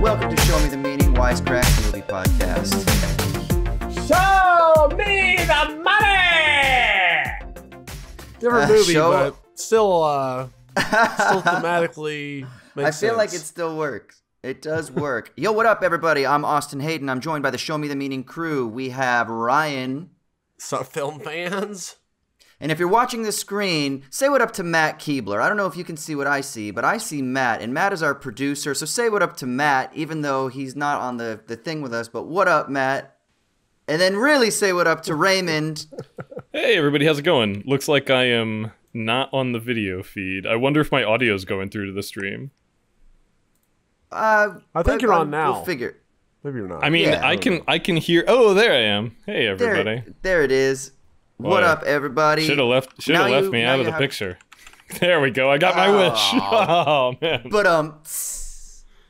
welcome to Show Me the Meaning, Wisecrack movie podcast. Show me the money! Different movie, but still thematically makes I feel sense. like it still works. It does work. Yo, what up, everybody? I'm Austin Hayden. I'm joined by the Show Me the Meaning crew. We have Ryan. So, film fans? And if you're watching the screen, say what up to Matt Keebler. I don't know if you can see what I see, but I see Matt, and Matt is our producer, so say what up to Matt, even though he's not on the thing with us, but what up, Matt? And then really say what up to Raymond. Hey, everybody, how's it going? Looks like I am not on the video feed. I wonder if my audio is going through to the stream. I think you're on now. We'll figure. Maybe you're not. I mean, Yeah. I can hear. Oh, there I am. Hey, everybody. There it is. What up, everybody? Should have left me out of the picture. There we go. I got my wish. Oh man. But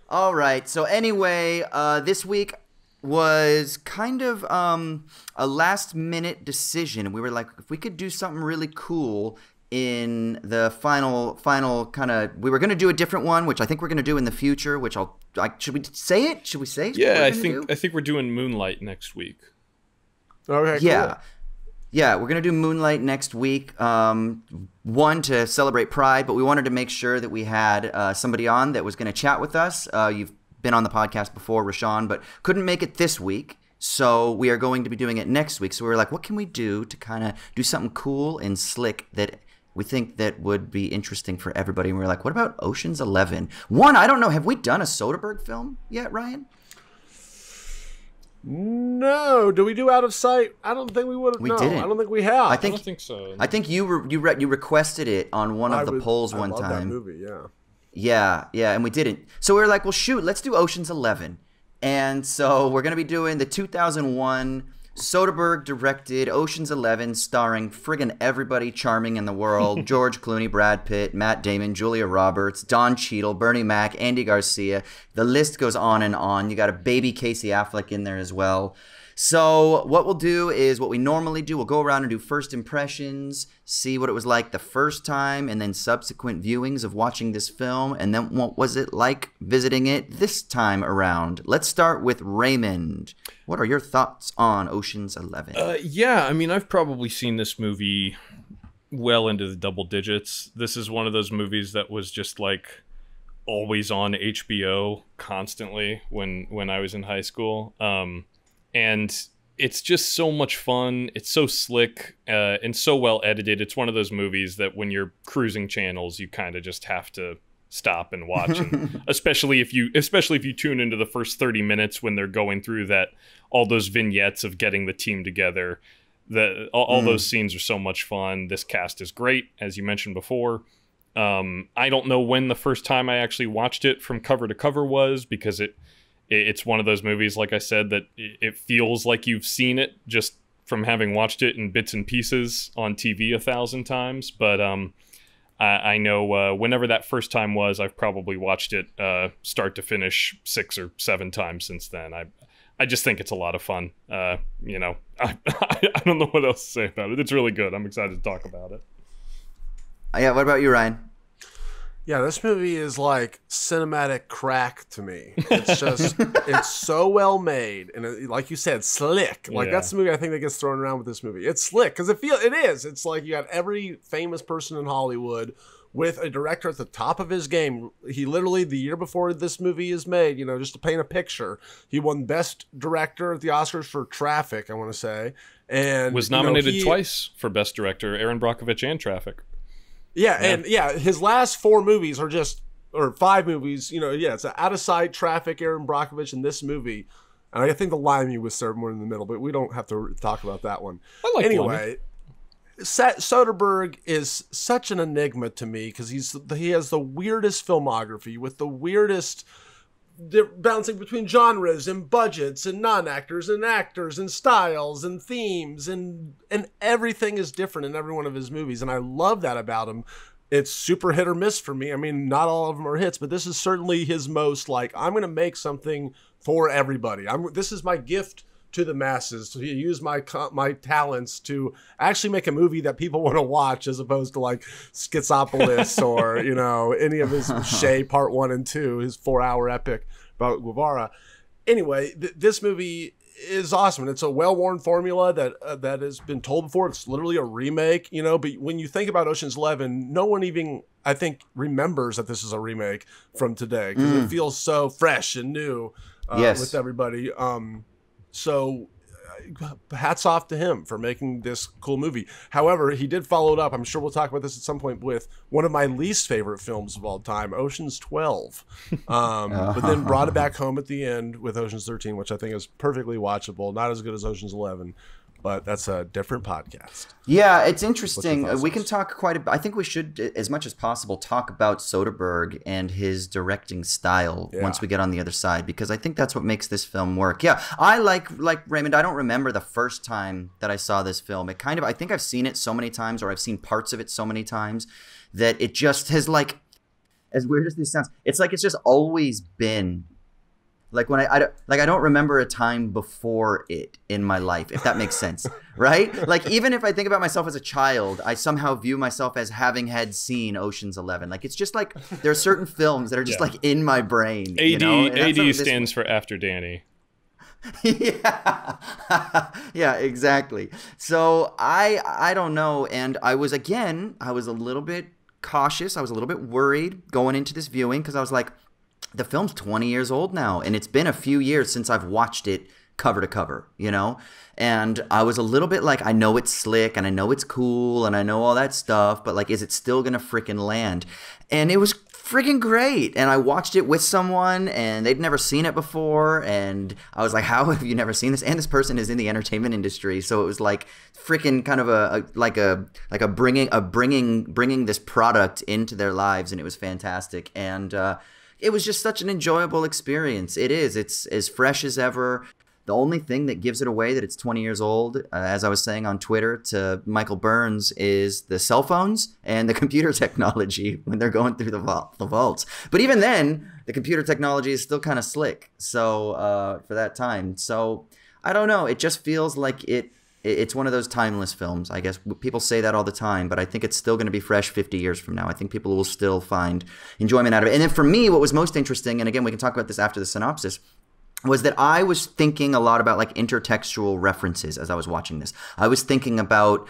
all right. So anyway, this week was kind of a last-minute decision. We were like, if we could do something really cool in the final kind of, we were going to do a different one, which I think we're going to do in the future. Which should we say it? Should we say? Yeah, I think we're doing Moonlight next week. Okay. Yeah. Cool. Yeah, we're going to do Moonlight next week, one, to celebrate Pride, but we wanted to make sure that we had somebody on that was going to chat with us. You've been on the podcast before, Rashawn, but couldn't make it this week, so we are going to be doing it next week. So we were like, what can we do to kind of do something cool and slick that we think that would be interesting for everybody? And we were like, what about Ocean's 11? One, I don't know, have we done a Soderbergh film yet, Ryan? No. Do we do Out of Sight? I don't think we would have. We no, didn't. I don't think we have. I don't think so. I think you requested it on one of the polls one love time. That movie, yeah. Yeah, and we didn't. So we were like, well, shoot, let's do Ocean's 11. And so we're going to be doing the 2001 Soderbergh directed Ocean's 11, starring friggin' everybody charming in the world: George Clooney, Brad Pitt, Matt Damon, Julia Roberts, Don Cheadle, Bernie Mac, Andy Garcia. The list goes on and on. You got a baby Casey Affleck in there as well. So what we'll do is what we normally do. We'll go around and do first impressions, see what it was like the first time, and then subsequent viewings of watching this film, and then what was it like visiting it this time around. Let's start with Raymond. What are your thoughts on Ocean's 11? Yeah, I mean, I've probably seen this movie well into the double digits. This is one of those movies that was just like always on HBO constantly when I was in high school. And it's just so much fun. It's so slick and so well edited. It's one of those movies that when you're cruising channels, you kind of just have to stop and watch. And especially if you tune into the first 30 minutes when they're going through all those vignettes of getting the team together. All those scenes are so much fun. This cast is great, as you mentioned before. I don't know when the first time I actually watched it from cover to cover was, because it's one of those movies, like I said, that it feels like you've seen it just from having watched it in bits and pieces on TV 1,000 times. But I know whenever that first time was, I've probably watched it start to finish 6 or 7 times since then. I just think it's a lot of fun. I don't know what else to say about it. It's really good. I'm excited to talk about it. Yeah, what about you, Ryan? Yeah, this movie is like cinematic crack to me. It's just, it's so well made. And like you said, slick. Like that's the movie I think that gets thrown around with this movie. It's slick because it is. It's like you got every famous person in Hollywood with a director at the top of his game. He literally, the year before this movie is made, just to paint a picture, he won Best Director at the Oscars for Traffic, I want to say. And was nominated twice for Best Director, Aaron Brockovich and Traffic. Yeah, and his last 4 movies or 5 movies, it's Out of Sight, Traffic, Aaron Brockovich, and this movie. And I think The Limey was served more in the middle, but we don't have to talk about that one. Anyway, Soderbergh is such an enigma to me because he has the weirdest filmography with the weirdest bouncing between genres and budgets and non-actors and actors and styles and themes and everything is different in every one of his movies, and I love that about him. It's super hit or miss for me. I mean, not all of them are hits, but this is certainly his most like, I'm going to make something for everybody. This is my gift to the masses, to use my talents to actually make a movie that people want to watch, as opposed to like Schizopolis or any of his Shay Part 1 and 2, his 4-hour epic. about Guevara. Anyway, this movie is awesome. And it's a well-worn formula that has been told before. It's literally a remake, you know, but when you think about Ocean's 11, no one even, I think, remembers that this is a remake from today because it feels so fresh and new with everybody. So hats off to him for making this cool movie. However, he did follow it up. I'm sure we'll talk about this at some point with one of my least favorite films of all time, Ocean's 12. But then brought it back home at the end with Ocean's 13, which I think is perfectly watchable. Not as good as Ocean's 11, but that's a different podcast. Yeah, it's interesting. We can talk quite a bit. I think we should, as much as possible, talk about Soderbergh and his directing style once we get on the other side, because I think that's what makes this film work. Yeah, I like Raymond, I don't remember the first time that I saw this film. It kind of, I think I've seen it so many times, or I've seen parts of it so many times, that it just has, like, as weird as this sounds, it's like it's just always been. Like when I don't remember a time before it in my life, if that makes sense, right? Like even if I think about myself as a child, I somehow view myself as having had seen Ocean's 11. Like it's just like there are certain films that are just like in my brain. AD, you know? AD stands for After Danny. Yeah, yeah, exactly. So I don't know, and I was a little bit cautious. I was a little bit worried going into this viewing because I was like, the film's 20 years old now, and it's been a few years since I've watched it cover to cover, you know? And I was a little bit like, I know it's slick, and I know it's cool, and I know all that stuff, but like, is it still gonna freaking land? And it was freaking great. And I watched it with someone, and they'd never seen it before, and I was like, how have you never seen this? And this person is in the entertainment industry, so it was like freaking kind of bringing this product into their lives, and it was fantastic. And it was just such an enjoyable experience. It's as fresh as ever. The only thing that gives it away that it's 20 years old, as I was saying on Twitter to Michael Burns, is the cell phones and the computer technology when they're going through the vaults. But even then, the computer technology is still kind of slick. So for that time, so I don't know. It just feels like it's one of those timeless films. I guess people say that all the time, but I think it's still going to be fresh 50 years from now. I think people will still find enjoyment out of it. And then for me, what was most interesting, and again, we can talk about this after the synopsis, was that I was thinking a lot about like intertextual references as I was watching this. I was thinking about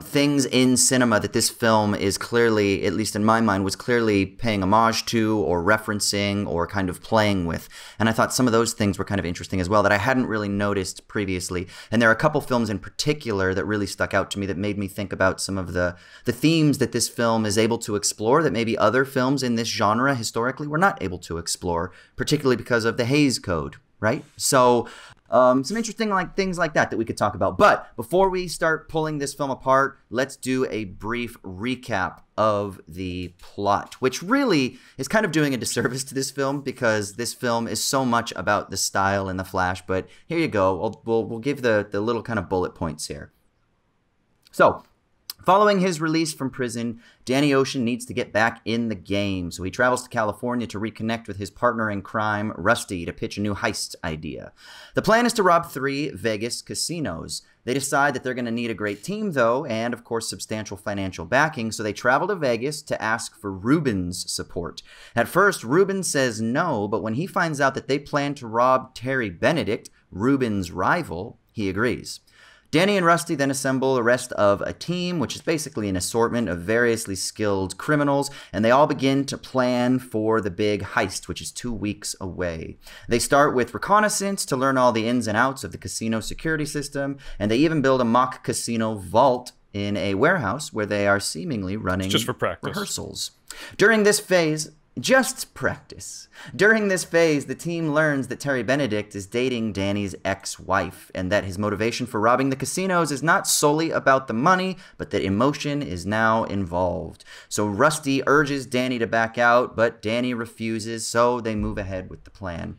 things in cinema that this film is clearly, at least in my mind, was clearly paying homage to or referencing or kind of playing with. And I thought some of those things were kind of interesting as well that I hadn't really noticed previously. And there are a couple films in particular that really stuck out to me that made me think about some of the themes that this film is able to explore that maybe other films in this genre historically were not able to explore, particularly because of the Haze Code. Right? So some interesting things like that we could talk about. But before we start pulling this film apart, let's do a brief recap of the plot, which really is kind of doing a disservice to this film because this film is so much about the style and the flash. But here you go. We'll give the little kind of bullet points here. So, following his release from prison, Danny Ocean needs to get back in the game, so he travels to California to reconnect with his partner in crime, Rusty, to pitch a new heist idea. The plan is to rob 3 Vegas casinos. They decide that they're going to need a great team, though, and, of course, substantial financial backing, so they travel to Vegas to ask for Ruben's support. At first, Ruben says no, but when he finds out that they plan to rob Terry Benedict, Ruben's rival, he agrees. Danny and Rusty then assemble the rest of a team, which is basically an assortment of variously skilled criminals, and they all begin to plan for the big heist, which is 2 weeks away. They start with reconnaissance to learn all the ins and outs of the casino security system, and they even build a mock casino vault in a warehouse where they are seemingly running just for practice rehearsals. During this phase, just practice. During this phase, the team learns that Terry Benedict is dating Danny's ex-wife, and that his motivation for robbing the casinos is not solely about the money, but that emotion is now involved. So Rusty urges Danny to back out, but Danny refuses, so they move ahead with the plan.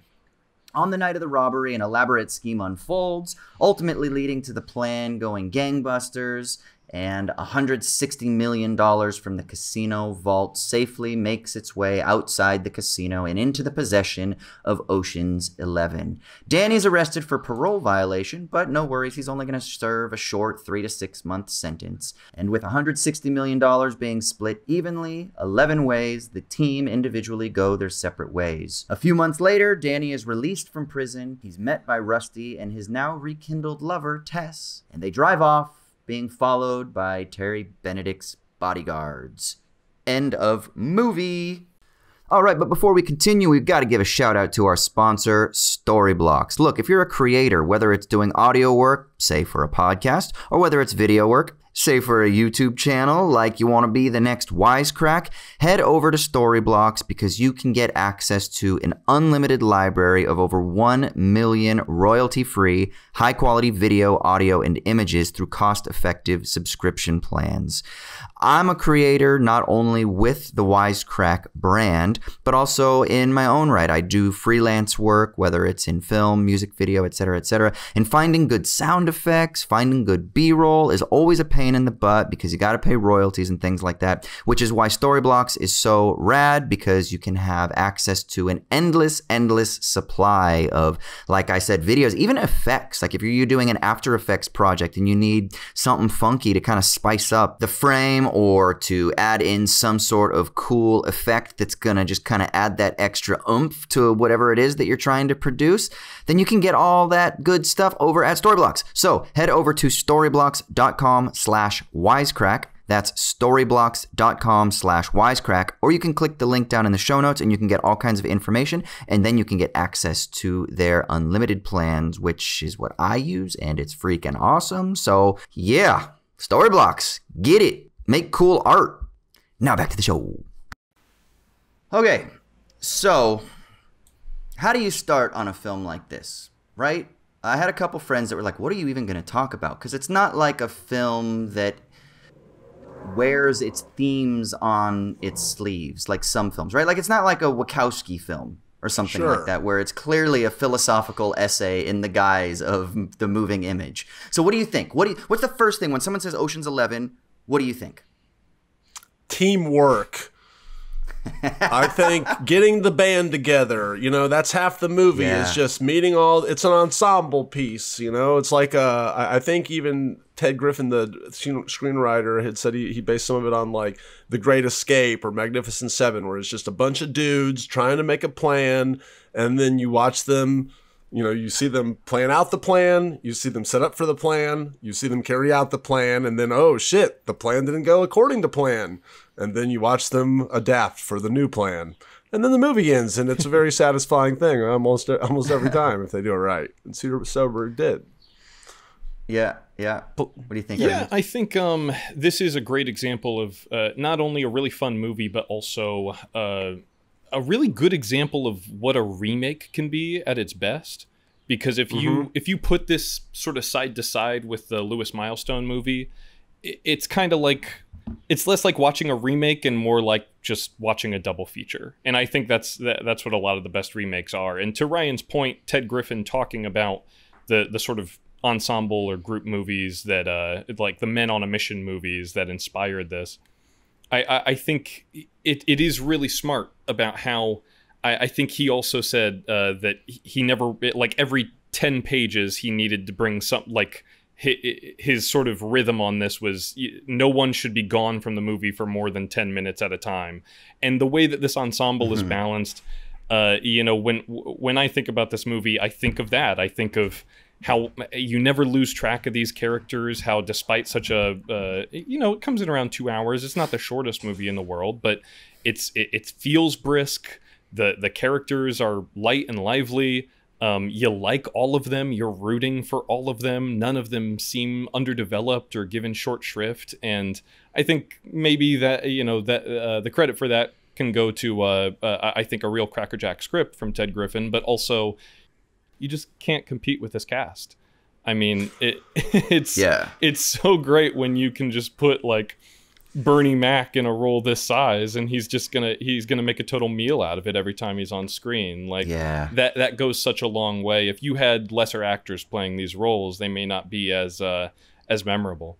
On the night of the robbery, an elaborate scheme unfolds, ultimately leading to the plan going gangbusters. and $160 million from the casino vault safely makes its way outside the casino and into the possession of Ocean's 11. Danny's arrested for parole violation, but no worries, he's only going to serve a short 3 to 6 month sentence. And with $160 million being split evenly 11 ways, the team individually go their separate ways. A few months later, Danny is released from prison. He's met by Rusty and his now rekindled lover, Tess, and they drive off, being followed by Terry Benedict's bodyguards. End of movie. All right, but before we continue, we've got to give a shout out to our sponsor, Storyblocks. Look, if you're a creator, whether it's doing audio work, say for a podcast, or whether it's video work, say for a YouTube channel, like you want to be the next Wisecrack, head over to Storyblocks because you can get access to an unlimited library of over 1 million royalty-free, high-quality video, audio, and images through cost-effective subscription plans. I'm a creator not only with the Wisecrack brand, but also in my own right. I do freelance work, whether it's in film, music video, etc., etc. And finding good sound effects, finding good B-roll is always a pain in the butt because you got to pay royalties and things like that, which is why Storyblocks is so rad, because you can have access to an endless supply of, like I said, videos, even effects. Like if you're doing an After Effects project and you need something funky to kind of spice up the frame or to add in some sort of cool effect that's gonna just kind of add that extra oomph to whatever it is that you're trying to produce, then you can get all that good stuff over at Storyblocks. So head over to storyblocks.com/wisecrack. That's storyblocks.com/wisecrack, or you can click the link down in the show notes and you can get all kinds of information, and then you can get access to their unlimited plans, which is what I use, and it's freaking awesome. So yeah, Storyblocks, get it. Make cool art. Now back to the show. Okay, so how do you start on a film like this, right? I had a couple friends that were like, what are you even going to talk about? Because it's not like a film that wears its themes on its sleeves like some films, right? Like it's not like a Wachowski film or something like that, where it's clearly a philosophical essay in the guise of the moving image. So what do you think? What's the first thing when someone says Ocean's 11? What do you think? Teamwork. I think getting the band together, you know, that's half the movie. Is just meeting all. It's an ensemble piece, you know. It's like I think even Ted Griffin, the screenwriter, had said he based some of it on like The Great Escape or Magnificent Seven, where it's just a bunch of dudes trying to make a plan, and then you watch them. You know, you see them plan out the plan, you see them set up for the plan, you see them carry out the plan, and then, oh shit, the plan didn't go according to plan. And then you watch them adapt for the new plan. And then the movie ends, and it's a very satisfying thing almost every time if they do it right. And Soderbergh did. Yeah. What do you think? Yeah, I think this is a great example of not only a really fun movie, but also a really good example of what a remake can be at its best. Because if you put this sort of side to side with the Lewis Milestone movie, it's kind of like, it's less like watching a remake and more like just watching a double feature. And I think that's what a lot of the best remakes are. And to Ryan's point, Ted Griffin talking about the sort of ensemble or group movies that like the Men on a Mission movies that inspired this. I think it is really smart about how I think he also said that he never, like every 10 pages he needed to bring some, like his sort of rhythm on this was no one should be gone from the movie for more than 10 minutes at a time. And the way that this ensemble is balanced, you know, when I think about this movie, I think of that. I think of how you never lose track of these characters, how despite such a, you know, it comes in around 2 hours. It's not the shortest movie in the world, but it feels brisk. The characters are light and lively. You like all of them. You're rooting for all of them. None of them seem underdeveloped or given short shrift. And I think maybe that, you know, that the credit for that can go to, I think, a real crackerjack script from Ted Griffin, but also you just can't compete with this cast. I mean, it's so great when you can just put like Bernie Mac in a role this size and he's gonna make a total meal out of it every time he's on screen. Like that goes such a long way. If you had lesser actors playing these roles, they may not be as memorable.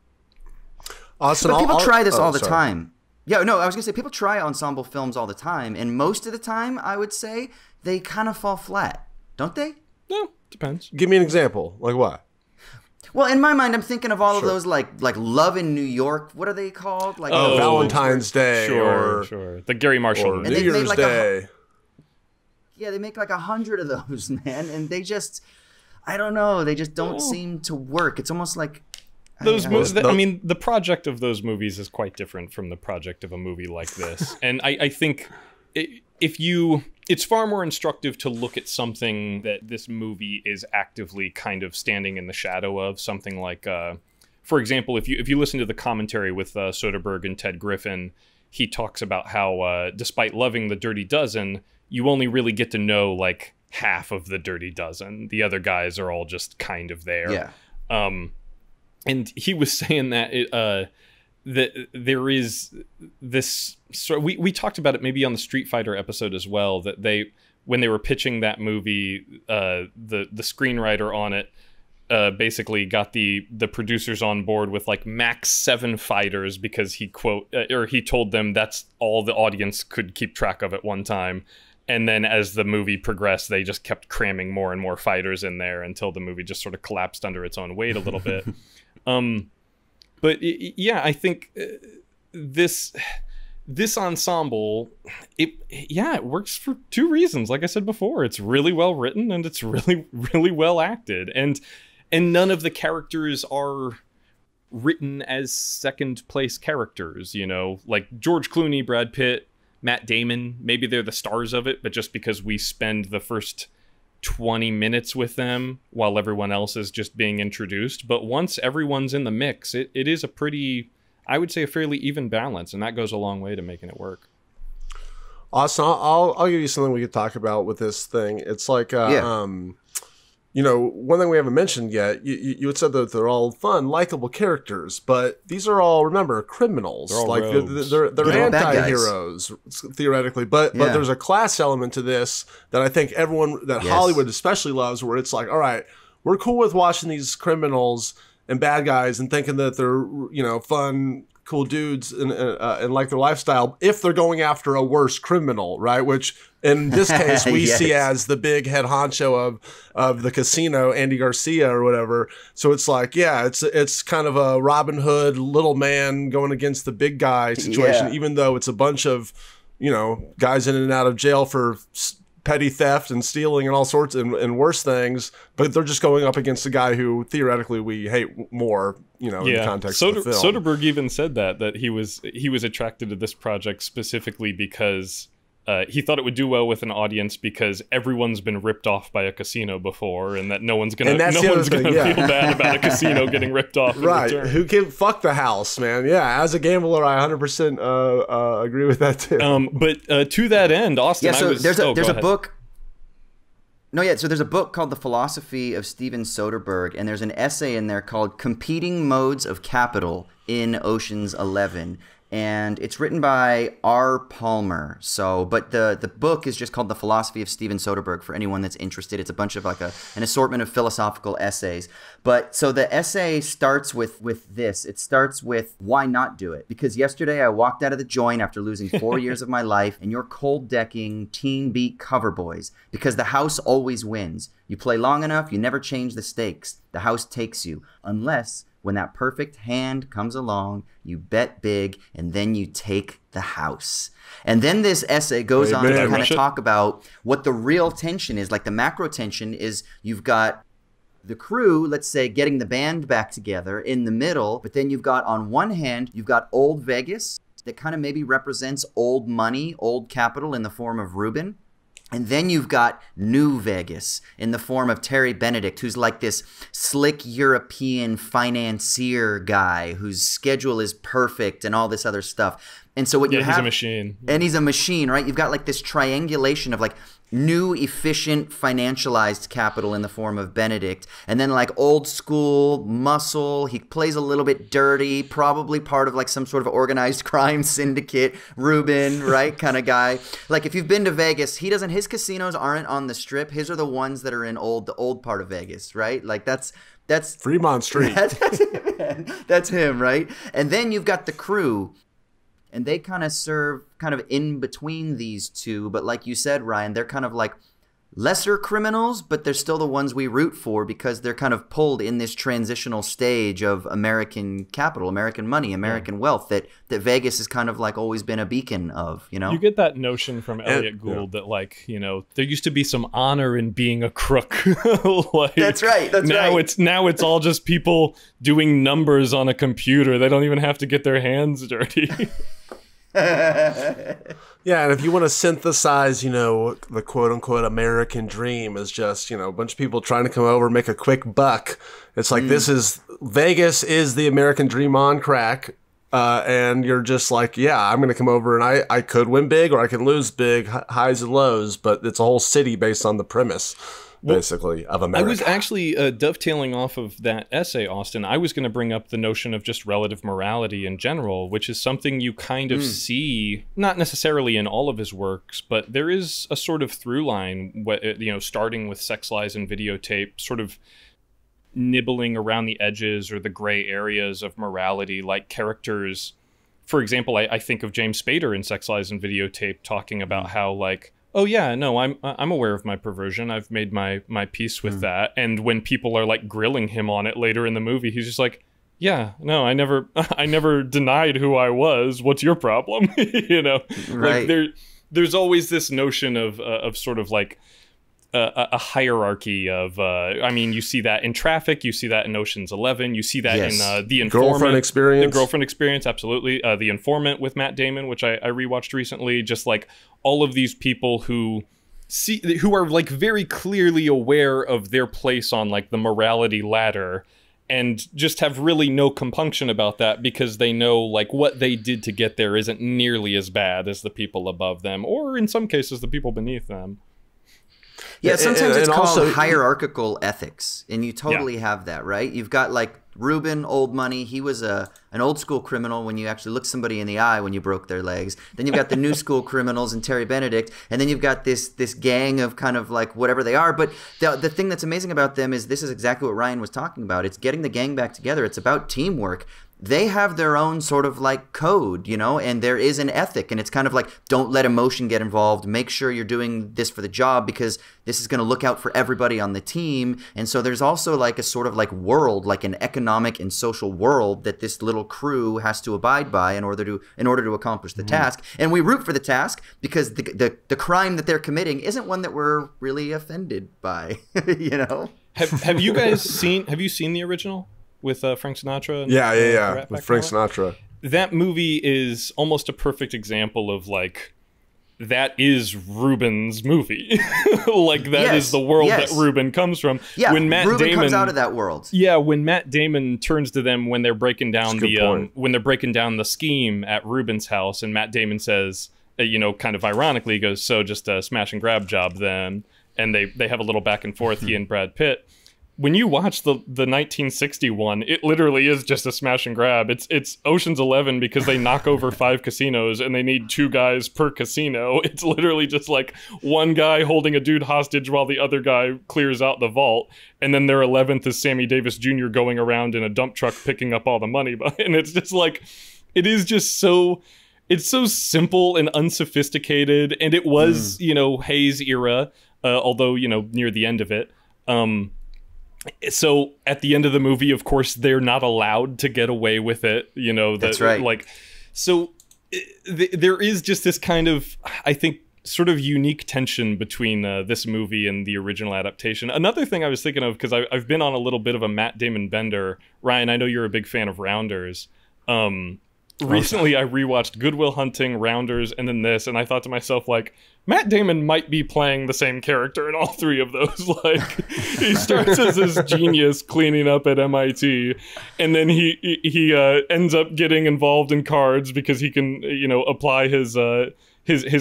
Austin, But people try this all the time. Yeah, no, I was going to say people try ensemble films all the time, and most of the time, I would say, they kind of fall flat, don't they? No, depends. Give me an example. Like what? Well, in my mind, I'm thinking of all of those like Love in New York. What are they called? Like Valentine's Day, sure. The Gary Marshall, or New Year's Day. Yeah, they make like 100 of those, man, and they just, I don't know, they just don't seem to work. It's almost like I mean, the project of those movies is quite different from the project of a movie like this. And I think it's far more instructive to look at something that this movie is actively kind of standing in the shadow of, something like, for example, if you listen to the commentary with Soderbergh and Ted Griffin, he talks about how despite loving The Dirty Dozen, you only really get to know like half of The Dirty Dozen. The other guys are all just kind of there. Yeah. And he was saying that that there is this sort. We talked about it maybe on the Street Fighter episode as well. That when they were pitching that movie, the screenwriter on it basically got the producers on board with like max 7 fighters because he told them that's all the audience could keep track of at one time. And then as the movie progressed, they just kept cramming more and more fighters in there until the movie just sort of collapsed under its own weight a little bit. But yeah, I think this ensemble, it works for 2 reasons. Like I said before, it's really well written and it's really, really well acted. And none of the characters are written as second place characters, you know, like George Clooney, Brad Pitt, Matt Damon, maybe they're the stars of it, but just because we spend the first 20 minutes with them while everyone else is just being introduced. But once everyone's in the mix, it is a pretty, I would say, a fairly even balance, and that goes a long way to making it work. Austin, I'll give you something we could talk about with this thing. It's like you know, one thing we haven't mentioned yet, you had said that they're all fun, likable characters, but these are all, remember, criminals. They're all like rogues. they're anti-heroes, theoretically. But there's a class element to this that I think Hollywood especially loves, where it's like, all right, we're cool with watching these criminals and bad guys and thinking that they're, you know, fun, cool dudes and like their lifestyle if they're going after a worse criminal, right? Which in this case we see as the big head honcho of the casino, Andy Garcia or whatever. So it's like, yeah, it's kind of a Robin Hood little man going against the big guy situation, even though it's a bunch of, you know, guys in and out of jail for petty theft and stealing and all sorts and worse things, but they're just going up against a guy who theoretically we hate more, you know, in the context of the film. Soderbergh even said that he was attracted to this project specifically because he thought it would do well with an audience because everyone's been ripped off by a casino before, and that no one's gonna feel bad about a casino getting ripped off. Right? Who can fuck the house, man? Yeah, as a gambler, I 100% agree with that too. But to that end, Austin, there's a book. No, yeah. So there's a book called The Philosophy of Steven Soderbergh, and there's an essay in there called "Competing Modes of Capital in Ocean's 11." And it's written by R. Palmer. So, but the book is just called The Philosophy of Steven Soderbergh for anyone that's interested. It's a bunch of like an assortment of philosophical essays. But so the essay starts with this. It starts with why not do it? Because yesterday I walked out of the joint after losing 4 years of my life, and you're cold decking teen beat cover boys because the house always wins. You play long enough, you never change the stakes. The house takes you, unless when that perfect hand comes along, you bet big, and then you take the house. And then this essay goes on to kind of talk about what the real tension is. Like the macro tension is you've got the crew, let's say, getting the band back together in the middle, but then you've got, on one hand, you've got old Vegas that kind of maybe represents old money, old capital in the form of Ruben. And then you've got New Vegas in the form of Terry Benedict, who's like this slick European financier guy whose schedule is perfect and all this other stuff. And so what you have... he's a machine. And he's a machine, right? You've got like this triangulation of like new, efficient, financialized capital in the form of Benedict. And then like old school muscle. He plays a little bit dirty, probably part of like some sort of organized crime syndicate, Ruben, right? Kind of guy. Like if you've been to Vegas, his casinos aren't on the strip. His are the ones that are in the old part of Vegas, right? Like that's That's Fremont Street. That's him, right? And then you've got the crew, and they kind of serve kind of in between these two. But like you said, Ryan, they're kind of like lesser criminals, but they're still the ones we root for because they're kind of pulled in this transitional stage of American capital, American money, American wealth that Vegas has kind of like always been a beacon of, you know? You get that notion from Elliot Gould that, like, you know, there used to be some honor in being a crook. Like, that's right. Now it's all just people doing numbers on a computer. They don't even have to get their hands dirty. Yeah, and if you want to synthesize, you know, the quote-unquote American dream is just, you know, a bunch of people trying to come over, make a quick buck. It's like, Vegas is the American dream on crack, and you're just like, yeah, I'm going to come over and I could win big or I can lose big, highs and lows, but it's a whole city based on the premise, basically, of America. I was actually dovetailing off of that essay, Austin. I was going to bring up the notion of just relative morality in general, which is something you kind of see, not necessarily in all of his works, but there is a sort of through line, you know, starting with Sex, Lies, and Videotape, sort of nibbling around the edges or the gray areas of morality, like characters. For example, I think of James Spader in Sex, Lies, and Videotape talking about how, like, oh yeah, no, I'm aware of my perversion. I've made my peace with that. And when people are like grilling him on it later in the movie, he's just like, yeah, no, I never denied who I was. What's your problem? You know, right. Like there's always this notion of sort of like a hierarchy of, I mean, you see that in Traffic, you see that in Ocean's 11, you see that in The Informant. The Girlfriend Experience, absolutely. The Informant with Matt Damon, which I rewatched recently, just like all of these people who are like very clearly aware of their place on like the morality ladder and just have really no compunction about that because they know like what they did to get there isn't nearly as bad as the people above them, or in some cases the people beneath them. Yeah, sometimes it's called also hierarchical ethics, and you totally have that, right? You've got like Ruben, Old Money. He was an old school criminal when you actually looked somebody in the eye when you broke their legs. Then you've got the new school criminals and Terry Benedict, and then you've got this gang of kind of like whatever they are. But the thing that's amazing about them is this is exactly what Ryan was talking about. It's getting the gang back together. It's about teamwork. They have their own sort of like code, you know, and there is an ethic, and it's kind of like, don't let emotion get involved. Make sure you're doing this for the job because this is going to look out for everybody on the team. And so there's also like a sort of like world, like an economic and social world that this little crew has to abide by in order to accomplish the task. And we root for the task because the crime that they're committing isn't one that we're really offended by, you know? Have you guys seen the original? With Frank Sinatra? And, yeah. With Frank Sinatra. That movie is almost a perfect example of, like, that is Ruben's movie. Like, that is the world that Ruben comes from. Yeah, when Ruben comes out of that world. Yeah, when Matt Damon turns to them when they're breaking down the scheme at Ruben's house, and Matt Damon says, you know, kind of ironically, he goes, so just a smash and grab job then. And they have a little back and forth, he and Brad Pitt. When you watch the 1961, it literally is just a smash and grab. It's Ocean's 11 because they knock over 5 casinos and they need 2 guys per casino. It's literally just like one guy holding a dude hostage while the other guy clears out the vault. And then their 11th is Sammy Davis Jr. going around in a dump truck picking up all the money. And it's just like, it is just so... It's so simple and unsophisticated. And it was, you know, Haze era, although, you know, near the end of it. So at the end of the movie, of course, they're not allowed to get away with it. You know, that's right. Like, so there is just this kind of, I think, sort of unique tension between this movie and the original adaptation. Another thing I was thinking of, because I've been on a little bit of a Matt Damon bender. Ryan, I know you're a big fan of Rounders. Recently, I rewatched Good Will Hunting, Rounders, and then this, and I thought to myself, like, Matt Damon might be playing the same character in all 3 of those. Like, he starts as this genius cleaning up at MIT, and then he ends up getting involved in cards because he can, you know, apply his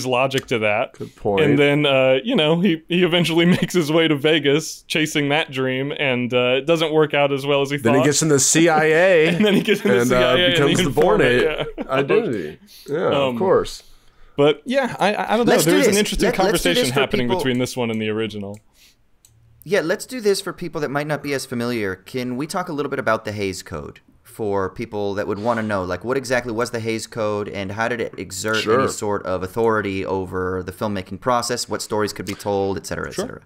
logic to that. Good point. And then, you know, he eventually makes his way to Vegas chasing that dream, and it doesn't work out as well as he thought. Then he gets in the CIA. And then he gets in the CIA becomes the Born identity. Yeah, of course. But yeah, I don't know. There's an interesting conversation happening between this one and the original. Yeah, let's do this for people that might not be as familiar. Can we talk a little bit about the Haze Code for people that would want to know, like, what exactly was the Haze Code and how did it exert any sort of authority over the filmmaking process, what stories could be told, et cetera, et cetera?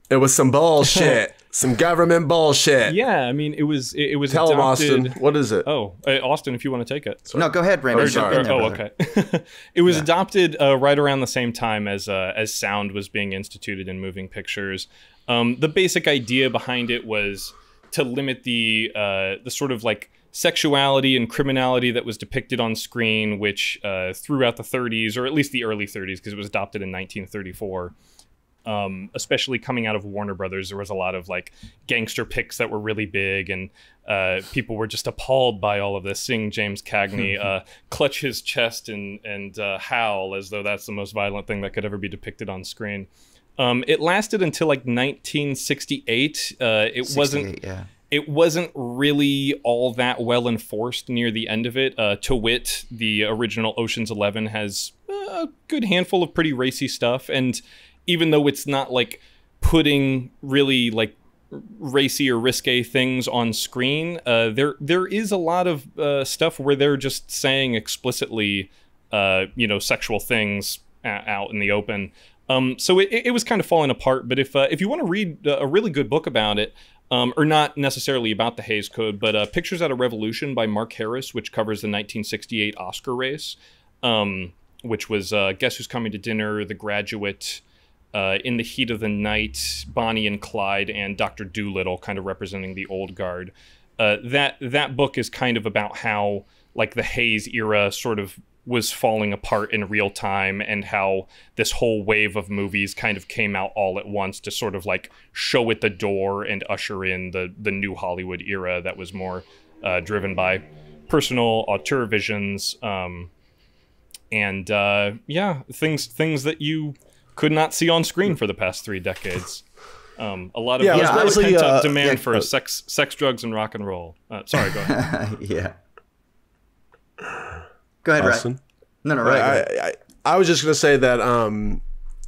It was some bullshit, some government bullshit. Yeah, I mean, it was Tell him, adopted. Austin. What is it? Oh, Austin, if you want to take it. No, go ahead, Raymond. Okay. It was adopted right around the same time as sound was being instituted in moving pictures. The basic idea behind it was to limit the sort of like sexuality and criminality that was depicted on screen, which throughout the 30s, or at least the early 30s, because it was adopted in 1934. Especially coming out of Warner Brothers, there was a lot of like gangster pics that were really big, and people were just appalled by all of this. Seeing James Cagney clutch his chest and howl as though that's the most violent thing that could ever be depicted on screen. It lasted until like 1968. It wasn't really all that well enforced near the end of it. To wit, the original Ocean's 11 has a good handful of pretty racy stuff, and even though it's not like putting really like racy or risque things on screen, there is a lot of stuff where they're just saying explicitly, sexual things out in the open. So it was kind of falling apart. But if you want to read a really good book about it, or not necessarily about the Haze Code, but Pictures at a Revolution by Mark Harris, which covers the 1968 Oscar race, which was Guess Who's Coming to Dinner, The Graduate, In the Heat of the Night, Bonnie and Clyde, and Dr. Dolittle, kind of representing the old guard. That book is kind of about how like the Haze era sort of was falling apart in real time, and how this whole wave of movies kind of came out all at once to sort of like show at the door and usher in the new Hollywood era that was more driven by personal auteur visions, things that you could not see on screen for the past 3 decades. A lot of pent-up demand for sex, drugs, and rock and roll. Sorry, go ahead. Yeah. Go ahead, Austin. Right. No, right. I was just going to say that,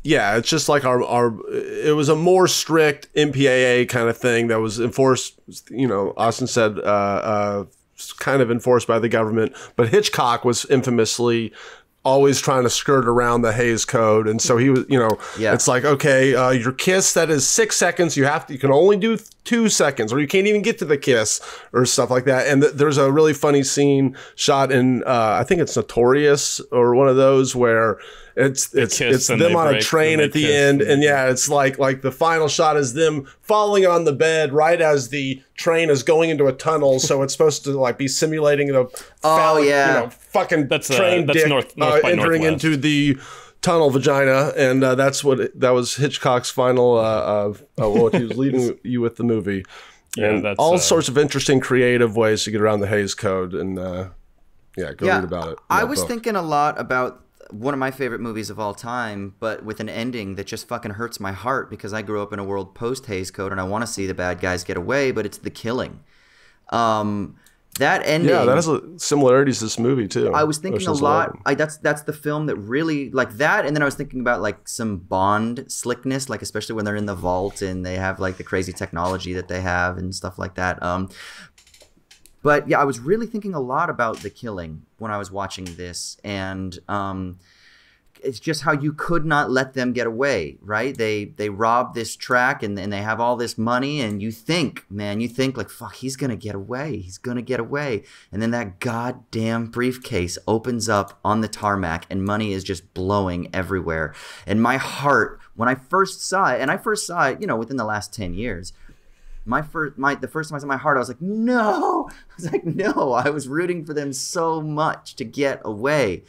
it's just like it was a more strict MPAA kind of thing that was enforced, Austin said, kind of enforced by the government. But Hitchcock was infamously always trying to skirt around the Haze Code, and so he was, it's like, okay, your kiss, that is 6 seconds. You can only do 2 seconds, or you can't even get to the kiss, or stuff like that. And there's a really funny scene shot in, I think it's Notorious, or one of those where it's them on a train at the end, and it's like the final shot is them falling on the bed right as the train is going into a tunnel, so it's supposed to like be simulating a fucking train dick entering into the tunnel vagina, and that was Hitchcock's final what he was leading you with the movie. And that's all sorts of interesting creative ways to get around the Haze Code, and go read about it. I was thinking a lot about one of my favorite movies of all time, but with an ending that just fucking hurts my heart, because I grew up in a world post Haze Code and I want to see the bad guys get away, but it's The Killing. That ending, that has similarities to this movie too. I was thinking Ocean's a lot. That's the film that really like that, and then I was thinking about like some Bond slickness, like especially when they're in the vault and they have like the crazy technology that they have and stuff like that. But yeah, I was really thinking a lot about The Killing when I was watching this, and it's just how you could not let them get away, right? They rob this track, and they have all this money, and you think like, fuck, he's gonna get away, and then that goddamn briefcase opens up on the tarmac, and money is just blowing everywhere. And my heart, when I first saw it, within the last 10 years. The first time I saw my heart, I was like, no. I was rooting for them so much to get away.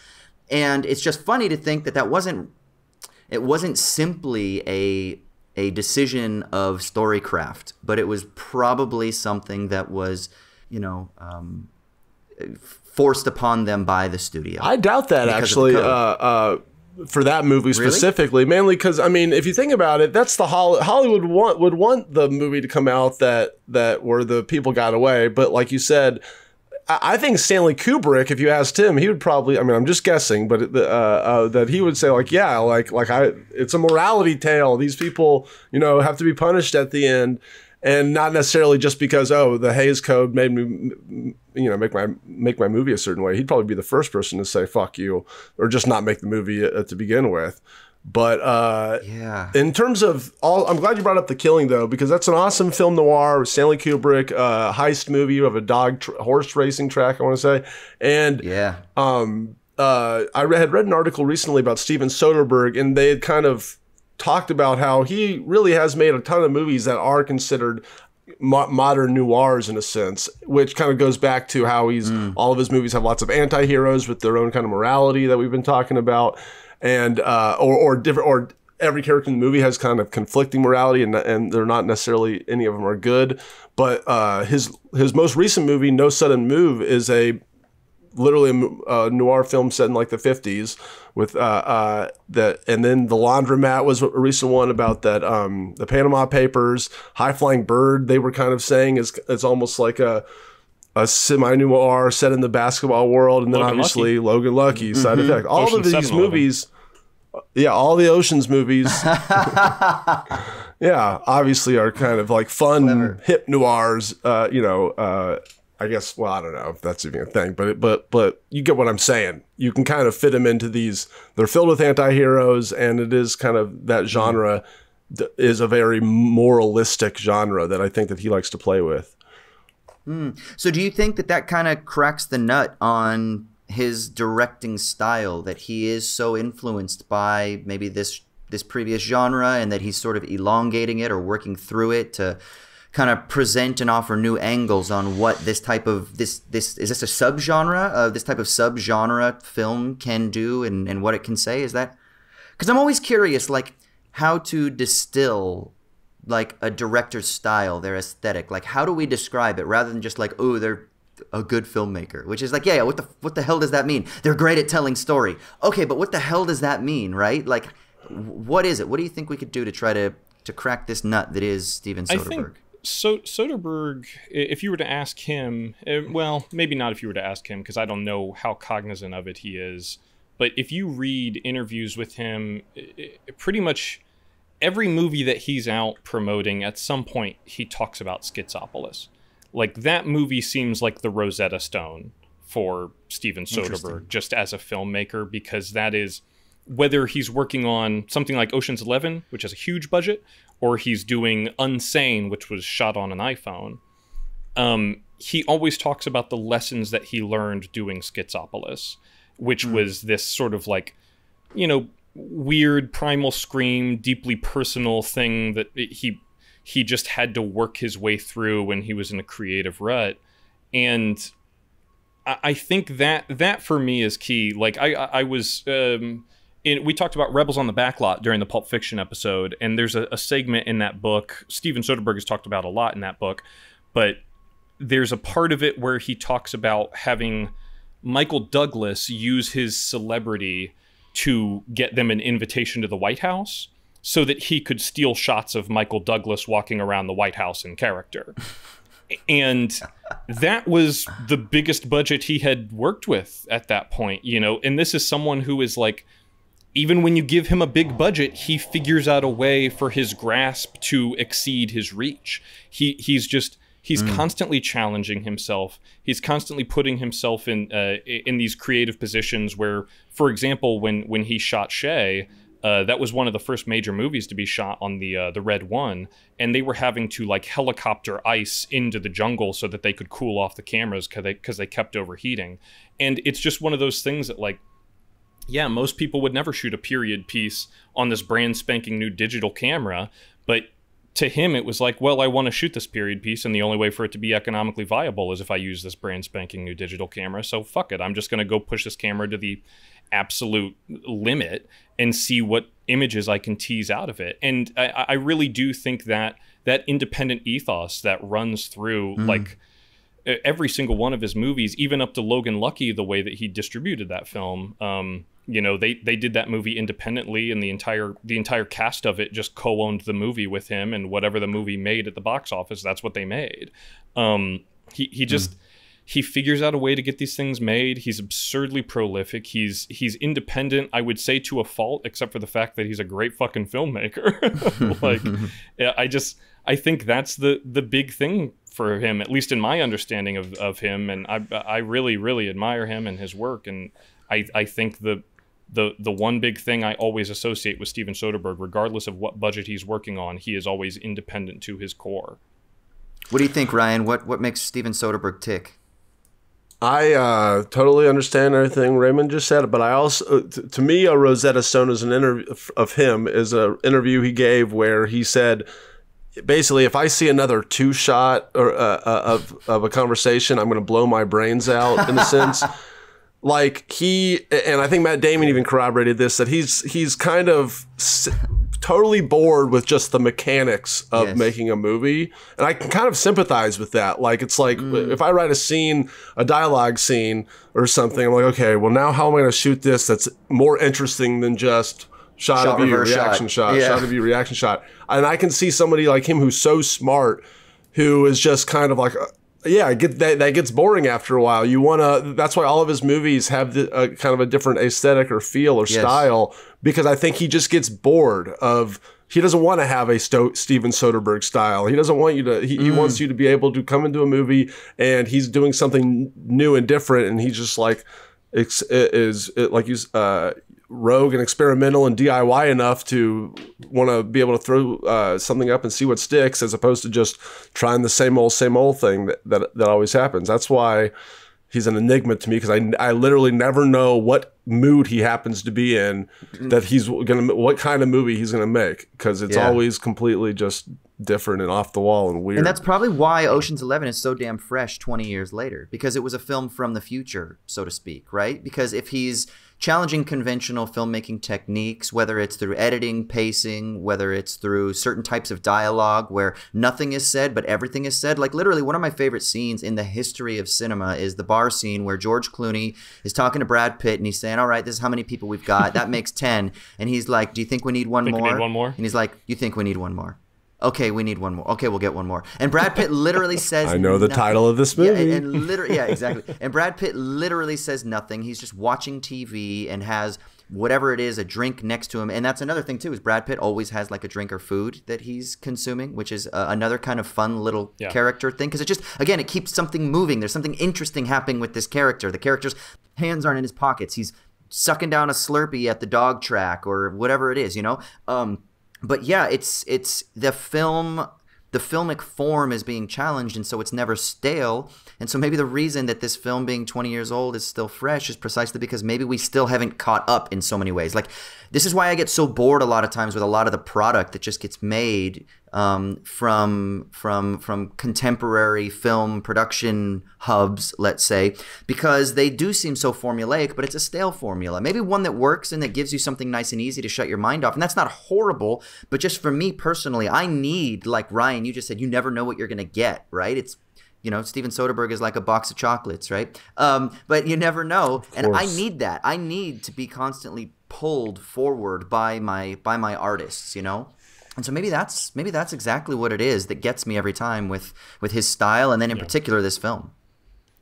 And it's just funny to think that it wasn't simply a decision of storycraft, but it was probably something that was, forced upon them by the studio. I doubt that, actually. For that movie specifically, mainly because, I mean, if you think about it, that's the Hollywood would want the movie to come out that where the people got away. But like you said, I think Stanley Kubrick, if you asked him, he would probably, I mean, I'm just guessing, but that he would say like, yeah, it's a morality tale. These people, you know, have to be punished at the end, and not necessarily just because, the Haze Code made me, you know, make my movie a certain way. He'd probably be the first person to say fuck you, or just not make the movie to begin with. But in terms of I'm glad you brought up The Killing, though, because that's an awesome film noir with Stanley Kubrick, heist movie of a horse racing track, I want to say. And I had read an article recently about Steven Soderbergh, and they had kind of talked about how he really has made a ton of movies that are considered modern noirs in a sense, which kind of goes back to how all of his movies have lots of anti-heroes with their own kind of morality that we've been talking about. And or every character in the movie has kind of conflicting morality, and they're not necessarily, any of them are good. But his most recent movie, No Sudden Move, is literally a noir film set in like the 50s with that, and then The Laundromat was a recent one about that, the Panama Papers, High Flying Bird. They were kind of saying it's almost like a semi-noir set in the basketball world, and then obviously Logan Lucky, Side Effect. All of these movies, all the Oceans movies, obviously are kind of like fun, hip noirs. I guess, well, I don't know if that's even a thing, but you get what I'm saying. You can kind of fit them into these. They're filled with anti-heroes, and it is kind of that genre is a very moralistic genre that I think that he likes to play with. So do you think that kind of cracks the nut on his directing style, that he is so influenced by maybe this previous genre, and that he's sort of elongating it or working through it to kind of present and offer new angles on what this type of this is this a subgenre, this type of subgenre film can do, and what it can say? Is that, because I'm always curious, like, how to distill like a director's style, their aesthetic. Like, how do we describe it rather than just like, oh, they're a good filmmaker, which is like, yeah, what the hell does that mean? They're great at telling story. Okay, but what the hell does that mean, right? Like, what is it? What do you think we could do to try to crack this nut that is Steven Soderbergh? I think Soderbergh, if you were to ask him, well, maybe not if you were to ask him, because I don't know how cognizant of it he is, but if you read interviews with him, pretty much every movie that he's out promoting, at some point he talks about Schizopolis. Like, that movie seems like the Rosetta Stone for Steven Soderbergh, just as a filmmaker, because that is, whether he's working on something like Ocean's 11, which has a huge budget, or he's doing Unsane, which was shot on an iPhone, he always talks about the lessons that he learned doing Schizopolis, which was this sort of like, you know, weird primal scream, deeply personal thing that he just had to work his way through when he was in a creative rut. And I think that for me is key. Like, I was we talked about Rebels on the Backlot during the Pulp Fiction episode, and there's a segment in that book Steven Soderbergh has talked about a lot in that book, but there's a part of it where he talks about having Michael Douglas use his celebrity to get them an invitation to the White House so that he could steal shots of Michael Douglas walking around the White House in character. And that was the biggest budget he had worked with at that point, you know, and this is someone who is like, even when you give him a big budget, he figures out a way for his grasp to exceed his reach. He's constantly challenging himself. He's constantly putting himself in these creative positions where, for example, when he shot Shay, that was one of the first major movies to be shot on the Red One, and they were having to like helicopter ice into the jungle so that they could cool off the cameras because they kept overheating. And it's just one of those things that, like, yeah, most people would never shoot a period piece on this brand spanking new digital camera, but to him it was like, well, I want to shoot this period piece, and the only way for it to be economically viable is if I use this brand spanking new digital camera, so fuck it, I'm just going to go push this camera to the absolute limit and see what images I can tease out of it. And I really do think that independent ethos that runs through like every single one of his movies, even up to Logan Lucky, the way that he distributed that film, you know, they did that movie independently, and the entire cast of it just co-owned the movie with him, and whatever the movie made at the box office, that's what they made. he figures out a way to get these things made. He's absurdly prolific. He's independent, I would say, to a fault, except for the fact that he's a great fucking filmmaker. Like, I think that's the big thing for him, at least in my understanding of him. And I really, really admire him and his work. And I think the one big thing I always associate with Steven Soderbergh, regardless of what budget he's working on, he is always independent to his core. What do you think, Ryan? What makes Steven Soderbergh tick? I totally understand everything Raymond just said, but I also, to me, a Rosetta Stone is an interview of him is an interview he gave where he said, basically, if I see another two-shot or of a conversation, I'm going to blow my brains out, in a sense. Like, and I think Matt Damon even corroborated this, that he's kind of totally bored with just the mechanics of making a movie. And I can kind of sympathize with that. Like, it's like, if I write a dialogue scene or something, I'm like, okay, well, now how am I going to shoot this that's more interesting than just shot of view, reaction shot, shot of view, reaction shot. And I can see somebody like him who's so smart, who is just kind of like, yeah, that gets boring after a while. That's why all of his movies have kind of a different aesthetic or feel or style, because I think he just gets bored of, he doesn't want to have a Steven Soderbergh style. He doesn't want you to, he wants you to be able to come into a movie and he's doing something new and different. And he's just like, rogue and experimental and DIY enough to want to be able to throw something up and see what sticks, as opposed to just trying the same old thing that always happens. That's why he's an enigma to me, because I literally never know what mood he happens to be in, that what kind of movie he's gonna make, because it's always completely just different and off the wall and weird. And that's probably why Ocean's 11 is so damn fresh 20 years later, because it was a film from the future, so to speak, right? Because if he's challenging conventional filmmaking techniques, whether it's through editing, pacing, whether it's through certain types of dialogue where nothing is said but everything is said. Like, literally, one of my favorite scenes in the history of cinema is the bar scene where George Clooney is talking to Brad Pitt and he's saying, all right, this is how many people we've got. That makes 10. And he's like, do you think we need one more? We need one more? And he's like, you think we need one more? Okay, we need one more. Okay, we'll get one more. And Brad Pitt literally says I know the title of this movie. Yeah, and literally, yeah, exactly. And Brad Pitt literally says nothing. He's just watching TV and has whatever it is, a drink next to him. And that's another thing, too, is Brad Pitt always has like a drink or food that he's consuming, which is another kind of fun little character thing. Because it just, again, it keeps something moving. There's something interesting happening with this character. The character's hands aren't in his pockets. He's sucking down a Slurpee at the dog track or whatever it is, you know? But yeah, it's the filmic form is being challenged, and so it's never stale. And so maybe the reason that this film being 20 years old is still fresh is precisely because maybe we still haven't caught up in so many ways. Like, this is why I get so bored a lot of times with a lot of the product that just gets made from contemporary film production hubs, let's say, because they do seem so formulaic, but it's a stale formula. Maybe one that works and that gives you something nice and easy to shut your mind off. And that's not horrible, but just for me personally, I need, like Ryan, you just said, you never know what you're going to get, right? It's, you know, Steven Soderbergh is like a box of chocolates, right? But you never know. And I need that. I need to be constantly pulled forward by my artists, you know? And so maybe that's exactly what it is that gets me every time with his style, and then in particular this film.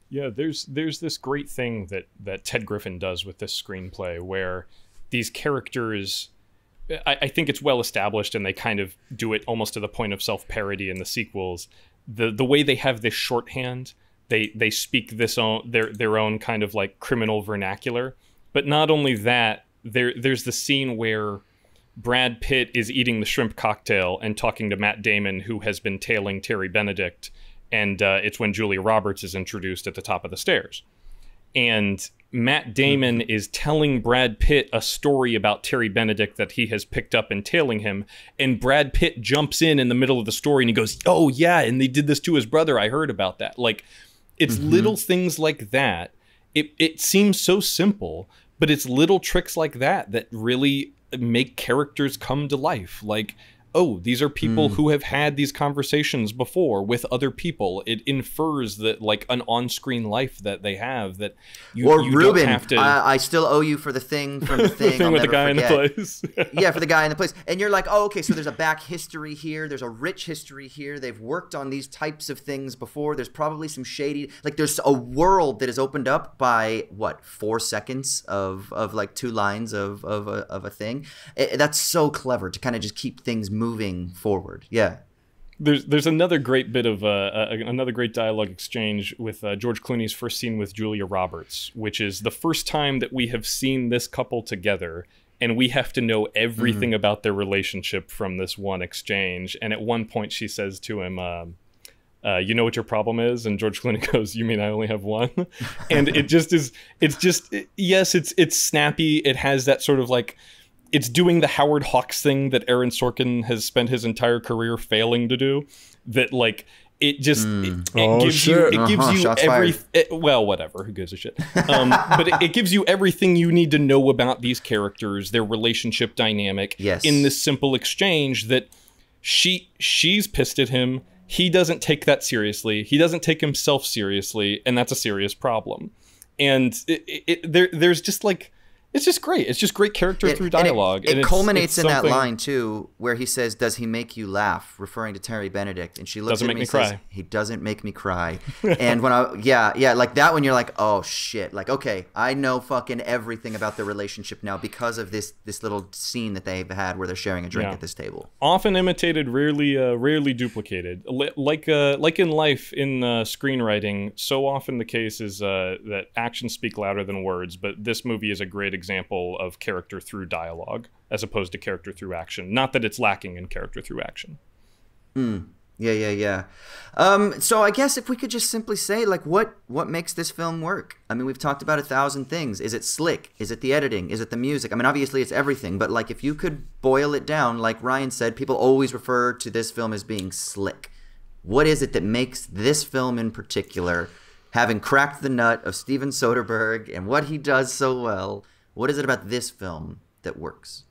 Yeah, there's this great thing that Ted Griffin does with this screenplay where these characters, I think it's well established, and they kind of do it almost to the point of self-parody in the sequels. The way they have this shorthand, they speak their own kind of like criminal vernacular. But not only that, there's the scene where Brad Pitt is eating the shrimp cocktail and talking to Matt Damon, who has been tailing Terry Benedict, and it's when Julia Roberts is introduced at the top of the stairs. And Matt Damon is telling Brad Pitt a story about Terry Benedict that he has picked up in tailing him, and Brad Pitt jumps in the middle of the story and he goes, oh yeah, and they did this to his brother, I heard about that. Like, it's little things like that. It seems so simple, but it's little tricks like that that really make characters come to life. Like, oh, these are people who have had these conversations before with other people. It infers that like an on-screen life that they have, that you Ruben, don't have to. I still owe you for the thing from the thing. I'll with never the guy forget. in the place. Yeah, for the guy in the place. And you're like, oh, okay, so there's a back history here. There's a rich history here. They've worked on these types of things before. There's probably some shady, like there's a world that is opened up by what, 4 seconds of like 2 lines of a thing. That's so clever to kind of just keep things moving forward. Yeah. There's another great bit of another great dialogue exchange with George Clooney's first scene with Julia Roberts, which is the first time that we have seen this couple together, and we have to know everything about their relationship from this one exchange. And at one point she says to him, you know what your problem is? And George Clooney goes, you mean I only have one? And it just is, yes, it's snappy. It has that sort of like, it's doing the Howard Hawks thing that Aaron Sorkin has spent his entire career failing to do. That like it just it gives you well, whatever, who gives a shit. But it gives you everything you need to know about these characters, their relationship dynamic. Yes. In this simple exchange that she's pissed at him. He doesn't take that seriously. He doesn't take himself seriously, and that's a serious problem. And there's just like. It's just great. It's just great character through dialogue. It culminates in that line, too, where he says, does he make you laugh? Referring to Terry Benedict. And she looks at him and says, he doesn't make me cry. And when like that one, you're like, oh, shit. Like, okay, I know fucking everything about their relationship now because of this little scene that they've had where they're sharing a drink at this table. Often imitated, rarely duplicated. Like in life, in screenwriting, so often the case is that actions speak louder than words. But this movie is a great example of character through dialogue as opposed to character through action. Not that it's lacking in character through action. Yeah. So I guess if we could just simply say, like, what makes this film work? I mean, we've talked about 1,000 things. Is it slick? Is it the editing? Is it the music? I mean, obviously it's everything, but like if you could boil it down, like Ryan said, people always refer to this film as being slick. What is it that makes this film in particular, having cracked the nut of Steven Soderbergh and what he does so well, what is it about this film that works?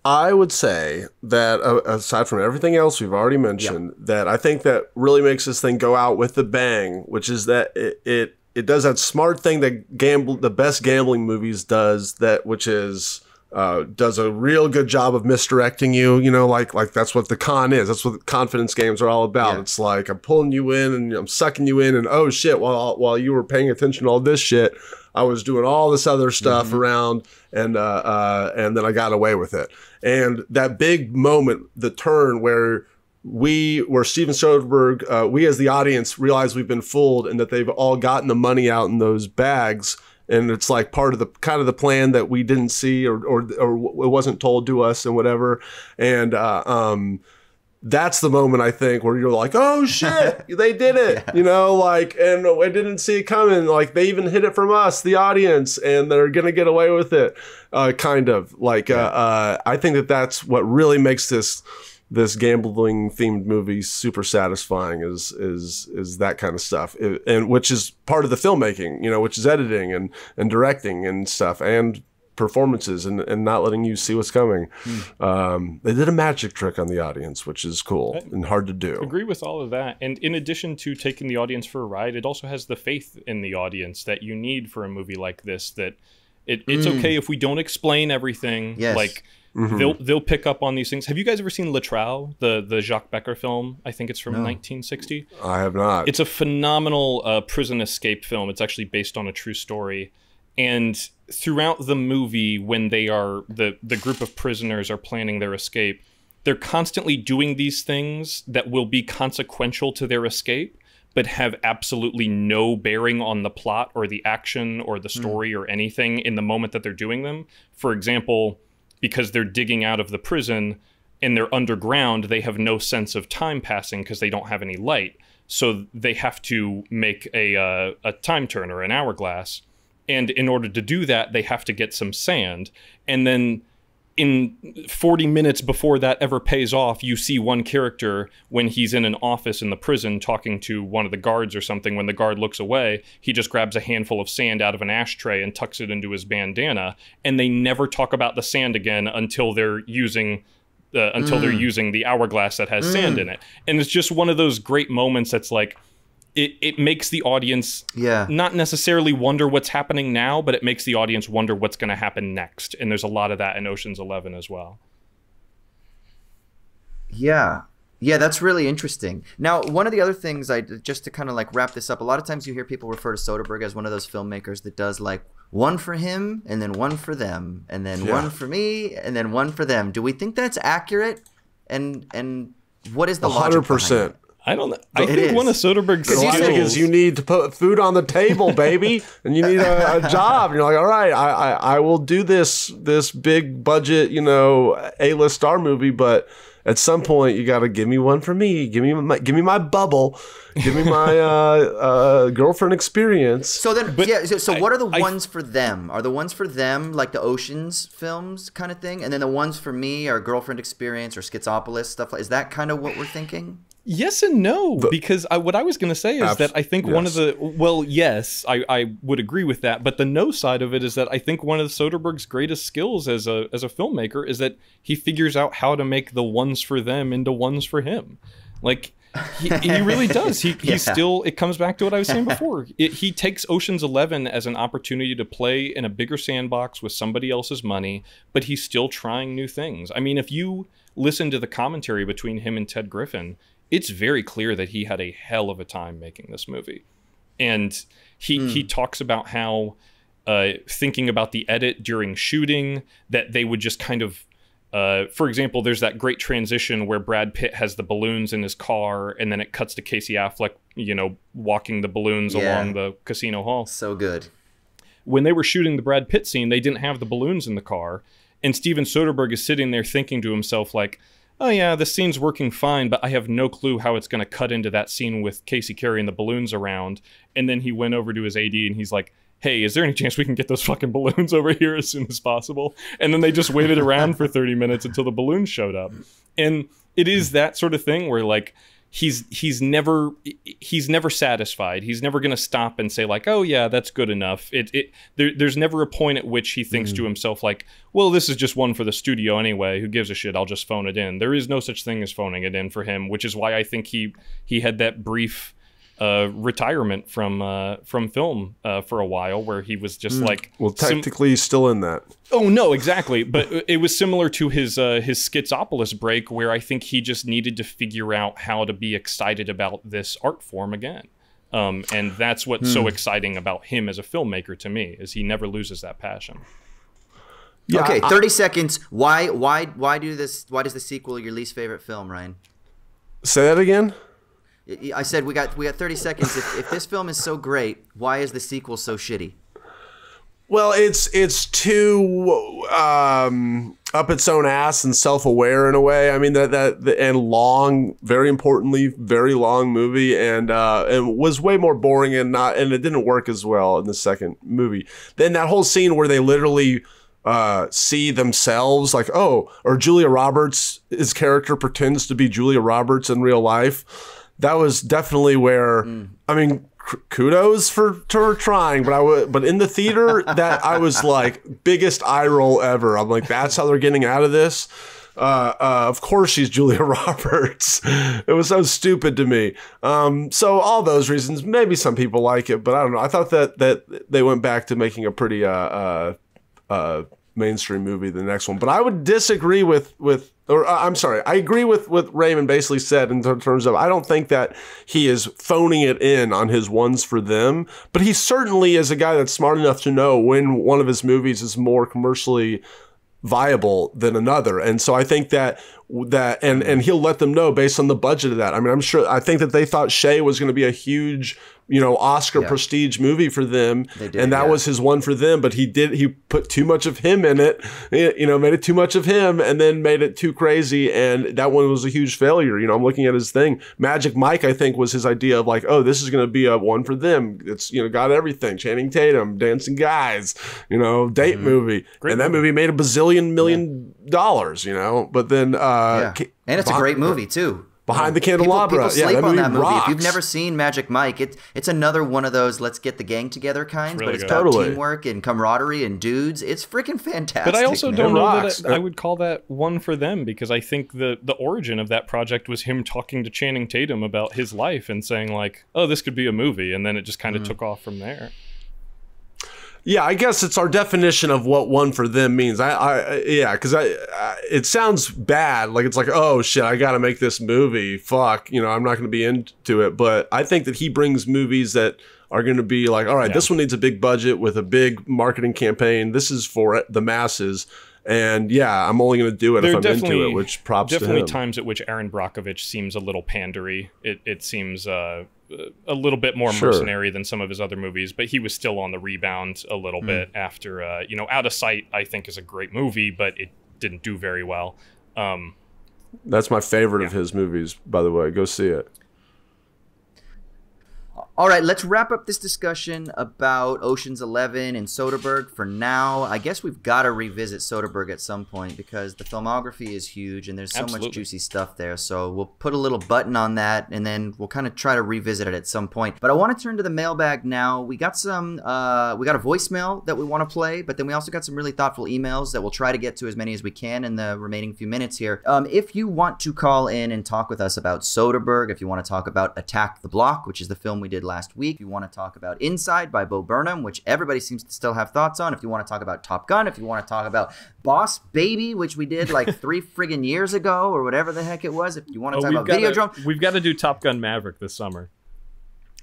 I would say that aside from everything else we've already mentioned, that I think that really makes this thing go out with a bang, which is that it does that smart thing that the best gambling movies does, which is does a real good job of misdirecting you. You know, like that's what the con is. That's what confidence games are all about. Yeah. It's like I'm pulling you in and I'm sucking you in, and oh shit, while you were paying attention to all this shit, I was doing all this other stuff around, and then I got away with it. And that big moment, the turn where Steven Soderbergh, we as the audience realize we've been fooled and that they've all gotten the money out in those bags, and it's like part of the kind of the plan that we didn't see or it wasn't told to us and whatever. And that's the moment, I think, where you're like, oh shit, they did it, you know, like, and I didn't see it coming. Like they even hid it from us, the audience, and they're going to get away with it. Kind of like, I think that that's what really makes this gambling themed movie super satisfying is that kind of stuff. And which is part of the filmmaking, you know, which is editing and directing and stuff and performances and not letting you see what's coming. They did a magic trick on the audience, which is cool and hard to do. I agree with all of that. And in addition to taking the audience for a ride, it also has the faith in the audience that you need for a movie like this, that it's okay if we don't explain everything. Yes. Like they'll pick up on these things. Have you guys ever seen Le Trou, the Jacques Becker film? I think it's from 1960. I have not. It's a phenomenal prison escape film. It's actually based on a true story. And throughout the movie, when they are the group of prisoners are planning their escape, they're constantly doing these things that will be consequential to their escape, but have absolutely no bearing on the plot or the action or the story or anything in the moment that they're doing them. For example, because they're digging out of the prison and they're underground, they have no sense of time passing because they don't have any light. So they have to make a time turner, an hourglass. And in order to do that, they have to get some sand. And then in 40 minutes before that ever pays off, you see one character when he's in an office in the prison talking to one of the guards or something. When the guard looks away, he just grabs a handful of sand out of an ashtray and tucks it into his bandana. And they never talk about the sand again until they're using until they're using the hourglass that has sand in it. And it's just one of those great moments that's like, it makes the audience not necessarily wonder what's happening now, but it makes the audience wonder what's going to happen next. And there's a lot of that in Ocean's 11 as well. Yeah. Yeah, that's really interesting. Now, one of the other things, just to kind of like wrap this up, a lot of times you hear people refer to Soderbergh as one of those filmmakers that does like one for him and then one for them and then one for me and then one for them. Do we think that's accurate? And what is the logic behind it? I don't know. I think one of Soderbergh's skills is you need to put food on the table, baby, and you need a job. And you're like, all right, I will do this big budget, A-list star movie, but at some point you got to give me one for me. Give me my bubble. Give me my girlfriend experience. So then, So what are the ones for them? Are the ones for them like the Ocean's films kind of thing, and then the ones for me are girlfriend experience or Schizopolis stuff? Is that kind of what we're thinking? Yes and no, because what I was going to say is that I think one of the, I would agree with that, but the no side of it is that I think one of Soderbergh's greatest skills as a filmmaker is that he figures out how to make the ones for them into ones for him. Like, he really does. He still, it comes back to what I was saying before. He takes Ocean's 11 as an opportunity to play in a bigger sandbox with somebody else's money, but he's still trying new things. I mean, if you listen to the commentary between him and Ted Griffin, it's very clear that he had a hell of a time making this movie. And he talks about how thinking about the edit during shooting, that they would just kind of, for example, there's that great transition where Brad Pitt has the balloons in his car, and then it cuts to Casey Affleck, walking the balloons along the casino hall. So good. When they were shooting the Brad Pitt scene, they didn't have the balloons in the car. And Steven Soderbergh is sitting there thinking to himself, like, oh yeah, the scene's working fine, but I have no clue how it's going to cut into that scene with Casey carrying the balloons around. And then he went over to his AD and he's like, hey, is there any chance we can get those fucking balloons over here as soon as possible? And then they just waited around for 30 minutes until the balloons showed up. And it is that sort of thing where, like, he's never satisfied. He's never going to stop and say, like, oh yeah, that's good enough. There's never a point at which he thinks to himself, like, well, this is just one for the studio anyway. Who gives a shit? I'll just phone it in. There is no such thing as phoning it in for him, which is why I think he had that brief retirement from film for a while, where he was just like, well, technically he's still in that. Oh no, exactly. But it was similar to his Schizopolis break, where I think he just needed to figure out how to be excited about this art form again. And that's what's so exciting about him as a filmmaker to me, is he never loses that passion. Yeah, okay, 30 seconds. Why does the sequel your least favorite film, Ryan? Say that again. I said we got 30 seconds. If this film is so great, why is the sequel so shitty? Well, it's too up its own ass and self-aware in a way. I mean and long, very importantly, very long movie, and was way more boring and it didn't work as well in the second movie. Then that whole scene where they literally see themselves, like, or Julia Roberts, his character pretends to be Julia Roberts in real life. That was definitely where, I mean, kudos for trying, but in the theater, that I was like, biggest eye roll ever. I'm like, that's how they're getting out of this. Of course she's Julia Roberts. It was so stupid to me. So all those reasons, maybe some people like it, but I don't know. I thought that they went back to making a pretty mainstream movie, the next one. But I would disagree I agree with what Raymond basically said in terms of, I don't think that he is phoning it in on his ones for them, but he certainly is a guy that's smart enough to know when one of his movies is more commercially viable than another. And so I think that and he'll let them know based on the budget of that. I mean, I think that they thought Shay was going to be a huge, Oscar prestige movie for them. And that was his one for them, but he put too much of him in it, made it too much of him and then made it too crazy. And that one was a huge failure. I'm looking at his thing. Magic Mike, I think, was his idea of like, oh, this is going to be a one for them. It's, got everything. Channing Tatum, dancing guys, date movie. Great and that movie made $1 bazillion million, but then, and it's a great movie too. Behind the Candelabra. People sleep that on that movie. rocks. If you've never seen Magic Mike, it's another one of those let's get the gang together kinds, really but it's good. about Totally. teamwork and camaraderie and dudes. It's freaking fantastic. But I also man. don't know rocks. that I would call that one for them, because I think the origin of that project was him talking to Channing Tatum about his life and saying like, oh, this could be a movie. And then it just kind of took off from there. Yeah, I guess it's our definition of what one for them means. Because it sounds bad. Like it's like, oh shit, I got to make this movie. Fuck, I'm not going to be into it. But I think that he brings movies that are going to be like, all right, this one needs a big budget with a big marketing campaign. This is for the masses. And yeah, I'm only going to do it if I'm into it, which props to him. Definitely times at which Aaron Brockovich seems a little pandery. It seems a little bit more mercenary than some of his other movies, but he was still on the rebound a little bit after, Out of Sight, I think, is a great movie, but it didn't do very well. That's my favorite of his movies, by the way. Go see it. All right, let's wrap up this discussion about Ocean's 11 and Soderbergh. For now, I guess we've got to revisit Soderbergh at some point because the filmography is huge and there's so much juicy stuff there. So we'll put a little button on that and then we'll kind of try to revisit it at some point. But I want to turn to the mailbag now. We got we got a voicemail that we want to play, but then we also got some really thoughtful emails that we'll try to get to as many as we can in the remaining few minutes here. If you want to call in and talk with us about Soderbergh, if you want to talk about Attack the Block, which is the film we did last week, if you want to talk about Inside by Bo Burnham, which everybody seems to still have thoughts on, if you want to talk about Top Gun, if you want to talk about Boss Baby, which we did like 3 friggin' years ago or whatever the heck it was, if you want to talk about Videodrome. We've got to do Top Gun Maverick this summer.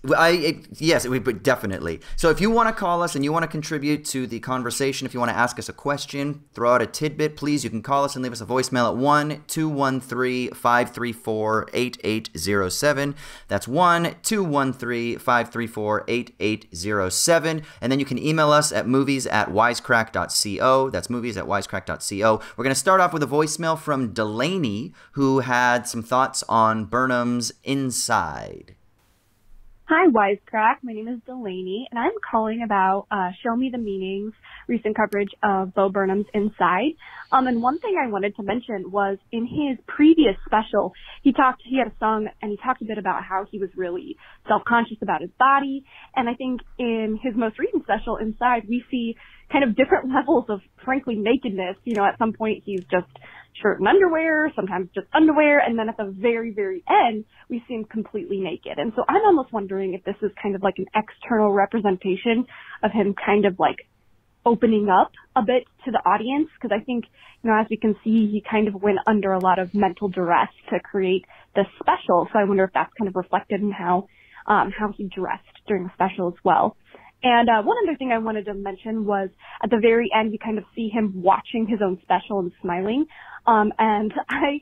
Yes, we definitely. So if you want to call us and you want to contribute to the conversation, if you want to ask us a question, throw out a tidbit, please, you can call us and leave us a voicemail at 1-213-534-8807. That's 1-213-534-8807. And then you can email us at movies@wisecrack.co. That's movies@wisecrack.co. We're going to start off with a voicemail from Delaney, who had some thoughts on Burnham's Inside. Hi, Wisecrack. My name is Delaney, and I'm calling about Show Me the Meaning's recent coverage of Bo Burnham's Inside. And one thing I wanted to mention was in his previous special, he had a song, and he talked a bit about how he was really self-conscious about his body. And I think in his most recent special, Inside, we see kind of different levels of, frankly, nakedness. At some point, he's just shirt and underwear, sometimes just underwear, and then at the very, very end, we see him completely naked. And so I'm almost wondering if this is kind of like an external representation of him kind of like opening up a bit to the audience, because I think, as we can see, he kind of went under a lot of mental duress to create this special. So I wonder if that's kind of reflected in how he dressed during the special as well. And one other thing I wanted to mention was at the very end, you kind of see him watching his own special and smiling. And I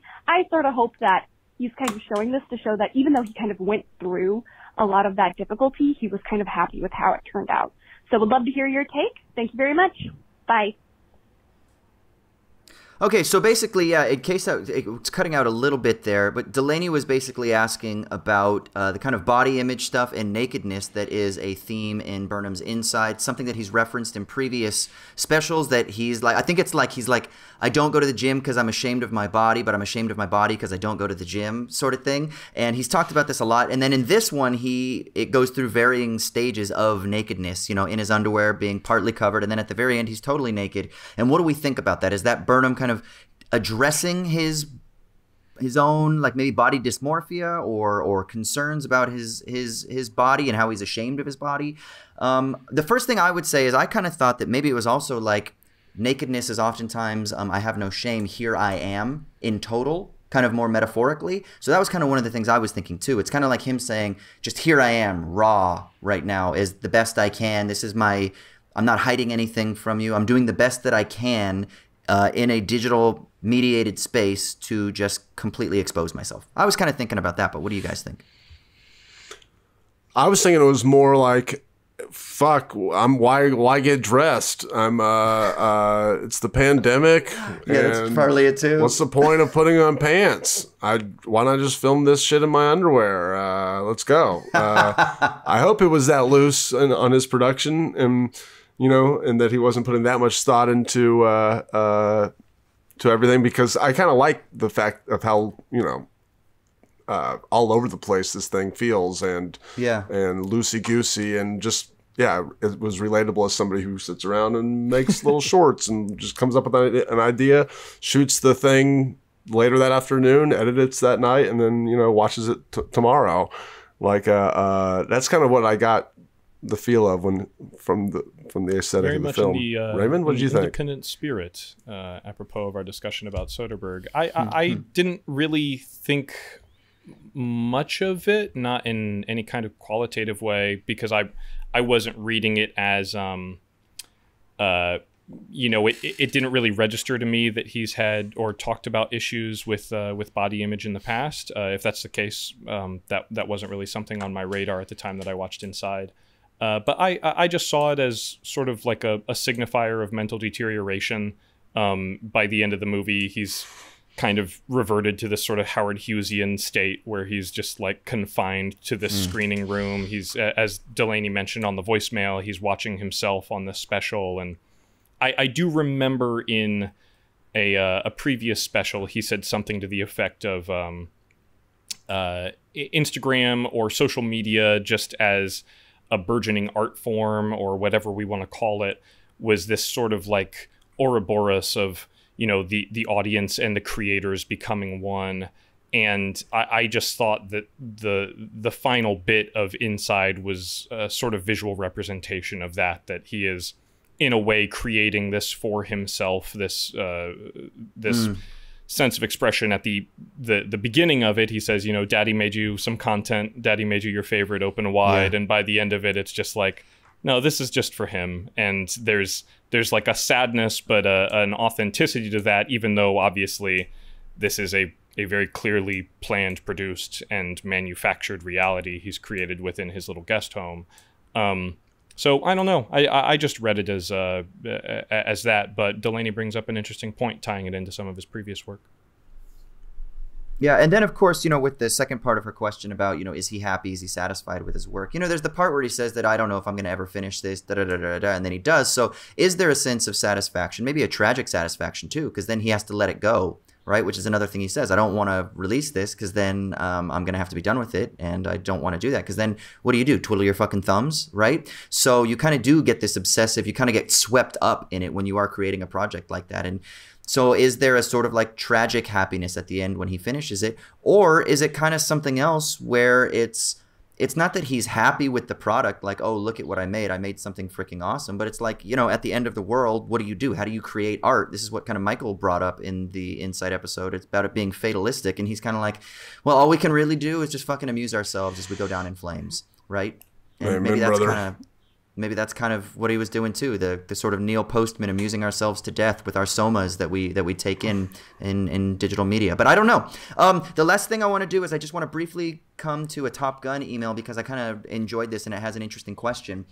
sort of hope that he's kind of showing this to show that even though he kind of went through a lot of that difficulty, he was kind of happy with how it turned out. So would love to hear your take. Thank you very much. Bye. Okay, so basically, in case it's cutting out a little bit there, but Delaney was basically asking about the kind of body image stuff and nakedness that is a theme in Burnham's Inside, something that he's referenced in previous specials that he's like, I think it's like, he's like, I don't go to the gym because I'm ashamed of my body, but I'm ashamed of my body because I don't go to the gym sort of thing. And he's talked about this a lot. And then in this one, it goes through varying stages of nakedness, in his underwear being partly covered. And then at the very end, he's totally naked. And what do we think about that? Is that Burnham kind of addressing his own like maybe body dysmorphia or concerns about his body and how he's ashamed of his body? The first thing I would say is I kind of thought that maybe it was also like nakedness is oftentimes I have no shame, here I am in total, kind of more metaphorically. So that was kind of one of the things I was thinking too. It's kind of like him saying, just here I am, raw right now, is the best I can. This is I'm not hiding anything from you. I'm doing the best that I can in a digital mediated space to just completely expose myself. I was kind of thinking about that, but what do you guys think? I was thinking it was more like, fuck, why get dressed? It's the pandemic. Yeah, that's partly it too. What's the point of putting on pants? Why not just film this shit in my underwear? Let's go. I hope it was that loose on his production, and and that he wasn't putting that much thought into everything, because I kind of like the fact of how all over the place this thing feels, and Yeah. and loosey goosey, and just it was relatable as somebody who sits around and makes little shorts and just comes up with an idea, shoots the thing later that afternoon, edits that night, and then watches it tomorrow. Like that's kind of what I got the feel of from the aesthetic Very of the much film. in the Raymond, what did you think? Independent spirit, apropos of our discussion about Soderbergh. I didn't really think much of it, not in any kind of qualitative way, because I wasn't reading it as it didn't really register to me that he's had or talked about issues with body image in the past. If that's the case, that wasn't really something on my radar at the time that I watched Inside. But I just saw it as sort of like a signifier of mental deterioration. By the end of the movie, he's kind of reverted to this sort of Howard Hughesian state where he's just like confined to this screening room. He's, as Delaney mentioned on the voicemail, he's watching himself on this special. And I do remember in a previous special, he said something to the effect of Instagram or social media, just as a burgeoning art form or whatever we want to call it, was this sort of like Ouroboros of the audience and the creators becoming one. And I just thought that the final bit of Inside was a sort of visual representation of that he is in a way creating this for himself, this sense of expression. At the beginning of it, he says, Daddy made you some content, Daddy made you your favorite, open wide. And by the end of it, it's just like, no, this is just for him. And there's like a sadness, but an authenticity to that, even though obviously this is a very clearly planned, produced, and manufactured reality he's created within his little guest home. So I don't know. I just read it as that, but Delaney brings up an interesting point, tying it into some of his previous work. Yeah, and then, of course, with the second part of her question about, is he happy? Is he satisfied with his work? There's the part where he says that I don't know if I'm going to ever finish this, da-da-da-da-da, and then he does. So is there a sense of satisfaction, maybe a tragic satisfaction, too? Because then he has to let it go, right? Which is another thing he says. I don't want to release this because then I'm going to have to be done with it, and I don't want to do that because then what do? Twiddle your fucking thumbs, right? So you kind of do get this obsessive, you kind of get swept up in it when you are creating a project like that. And so is there a sort of like tragic happiness at the end when he finishes it? Or is it kind of something else where it's not that he's happy with the product, like, oh, look at what I made something freaking awesome. But it's like, at the end of the world, what do? How do you create art? This is what kind of Michael brought up in the Inside episode. It's about it being fatalistic. And he's kind of like, well, all we can really do is just fucking amuse ourselves as we go down in flames, right? And maybe that's kind of what he was doing too. The sort of Neil Postman amusing ourselves to death with our somas that we take in digital media. But I don't know. The last thing I want to do is I just want to briefly come to a Top Gun email because I kind of enjoyed this and it has an interesting question.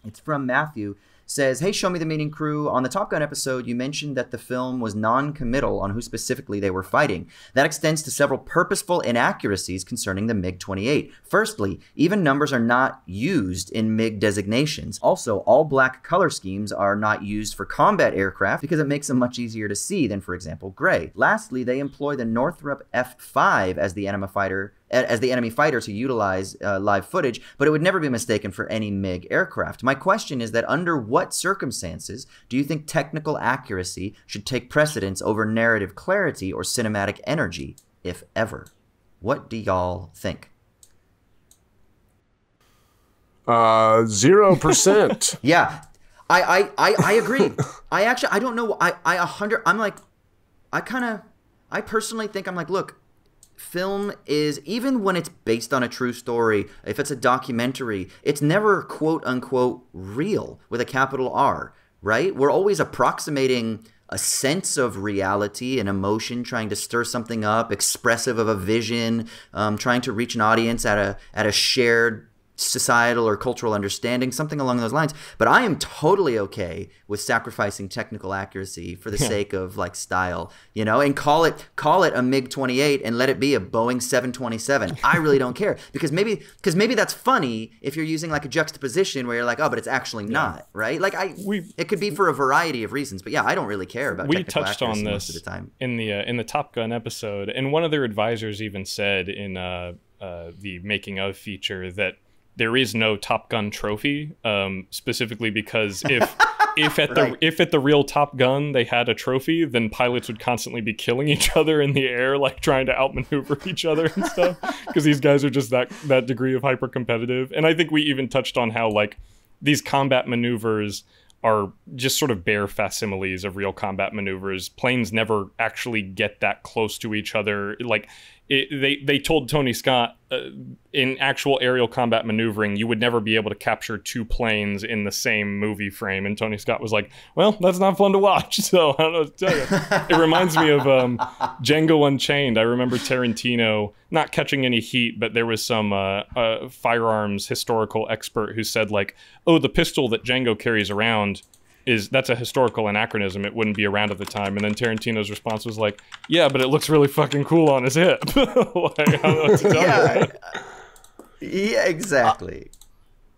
It's from Matthew. Says, hey, Show Me the Meaning crew, on the Top Gun episode, you mentioned that the film was non-committal on who specifically they were fighting. That extends to several purposeful inaccuracies concerning the MiG-28. Firstly, even numbers are not used in MiG designations. Also, all black color schemes are not used for combat aircraft because it makes them much easier to see than, for example, gray. Lastly, they employ the Northrop F-5 as the enemy fighter to utilize live footage, but it would never be mistaken for any MiG aircraft. My question is that under what circumstances do you think technical accuracy should take precedence over narrative clarity or cinematic energy, if ever? What do y'all think? 0%. Yeah, I agree. I don't know. I personally think I'm like, look, film is, even when it's based on a true story, if it's a documentary, it's never quote unquote real with a capital R, right? We're always approximating a sense of reality and emotion, trying to stir something up, expressive of a vision, trying to reach an audience at a shared societal or cultural understanding, something along those lines. But I am totally okay with sacrificing technical accuracy for the sake of like style, you know, and call it a MiG-28 and let it be a Boeing 727. I really don't care because maybe that's funny if you're using like a juxtaposition where you're like, oh, but it's actually not, right? Like it could be for a variety of reasons, but yeah, I don't really care about technical accuracy on this most of the time. in the Top Gun episode, and one of their advisors even said in the making of feature that there is no Top Gun trophy, specifically because if at the real Top Gun they had a trophy, then pilots would constantly be killing each other in the air, like trying to outmaneuver each other and stuff, because these guys are just that degree of hyper competitive. And I think we even touched on how like these combat maneuvers are just sort of bare facsimiles of real combat maneuvers. Planes never actually get that close to each other. Like they told Tony Scott in actual aerial combat maneuvering, you would never be able to capture two planes in the same movie frame. And Tony Scott was like, well, that's not fun to watch. So I don't know what to tell you. It reminds me of Django Unchained. I remember Tarantino not catching any heat, but there was some firearms historical expert who said like, oh, the pistol that Django carries around that's a historical anachronism. It wouldn't be around at the time. And then Tarantino's response was like, yeah, but it looks really fucking cool on his hip. Like, I don't know what to tell you. Yeah, exactly.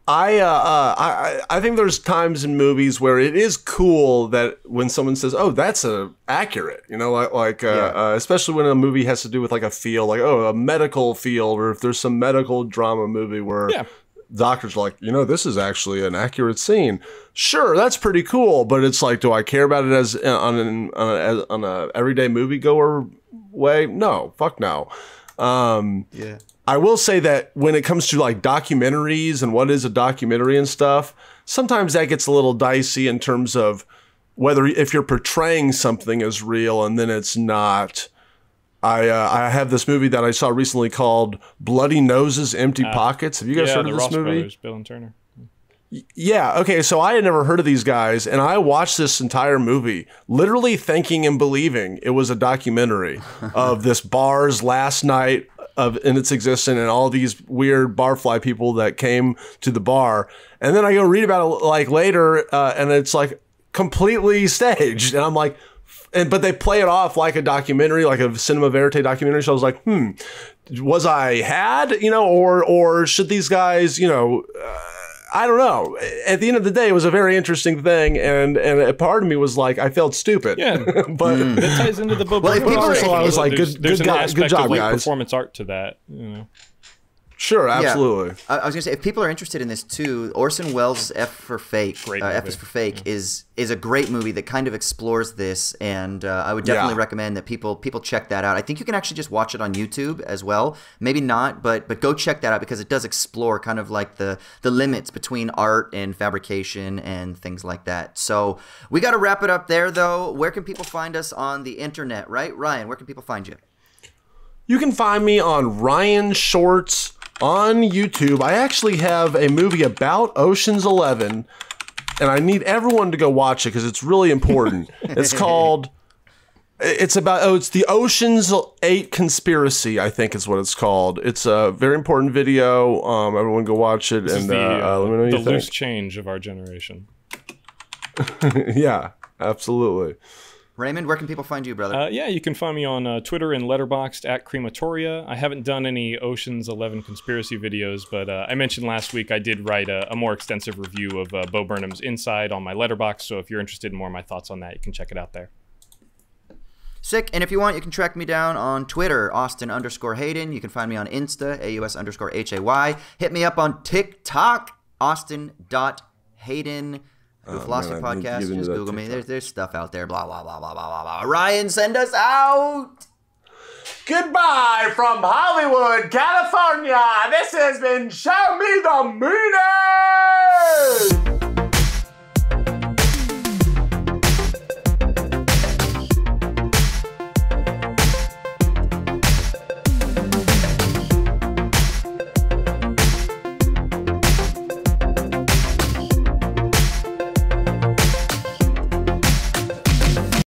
I think there's times in movies where it is cool that when someone says, "Oh, that's accurate," you know, especially when a movie has to do with like a field, like a medical field, or if there's some medical drama movie where doctors are like, you know, this is actually an accurate scene. Sure, that's pretty cool, but it's like, do I care about it as on a everyday moviegoer way? No, fuck no. I will say that when it comes to like documentaries and what is a documentary and stuff, sometimes that gets a little dicey in terms of whether if you're portraying something as real and then it's not. I have this movie that I saw recently called Bloody Noses, Empty Pockets. Have you guys heard of this Ross movie? Brothers, Bill and Turner. Yeah, okay, so I had never heard of these guys, and I watched this entire movie literally thinking and believing it was a documentary of this bar's last night in its existence and all these weird barfly people that came to the bar. And then I go read about it like later, and it's like completely staged. And I'm like, but they play it off like a documentary, like a cinema verite documentary. So I was like, was I had, you know, or should these guys, you know, I don't know. At the end of the day, it was a very interesting thing, and a part of me was like, I felt stupid. Yeah, but that ties into the book. Well, but also I was like, there's good aspect job, of like guys. performance art to that, you know. Sure, absolutely. Yeah. I was gonna say, if people are interested in this too, Orson Welles' F for Fake, F is for Fake, is a great movie that kind of explores this, and I would definitely recommend that people check that out. I think you can actually just watch it on YouTube as well. Maybe not, but go check that out because it does explore kind of like the limits between art and fabrication and things like that. So we got to wrap it up there, though. Where can people find us on the internet, right? Ryan, where can people find you? You can find me on Ryan Shorts on YouTube. I actually have a movie about Ocean's 11, and I need everyone to go watch it because it's really important. It's called, it's the Ocean's 8 Conspiracy, I think is what it's called. It's a very important video. Everyone go watch it. This and is let me know what you the think. loose change of our generation. Yeah, absolutely. Raymond, where can people find you, brother? Yeah, you can find me on Twitter and Letterboxd at Crematoria. I haven't done any Ocean's 11 conspiracy videos, but I mentioned last week I did write a more extensive review of Bo Burnham's Inside on my Letterboxd, so if you're interested in more of my thoughts on that, you can check it out there. Sick. And if you want, you can track me down on Twitter, Austin_Hayden. You can find me on Insta, AUS_HAY. Hit me up on TikTok, Austin.Hayden. The Philosophy Podcast. Just Google me. There's stuff out there. Blah, blah, blah, blah, blah, blah, blah. Ryan, send us out. Goodbye from Hollywood, California. This has been Show Me the Meaning.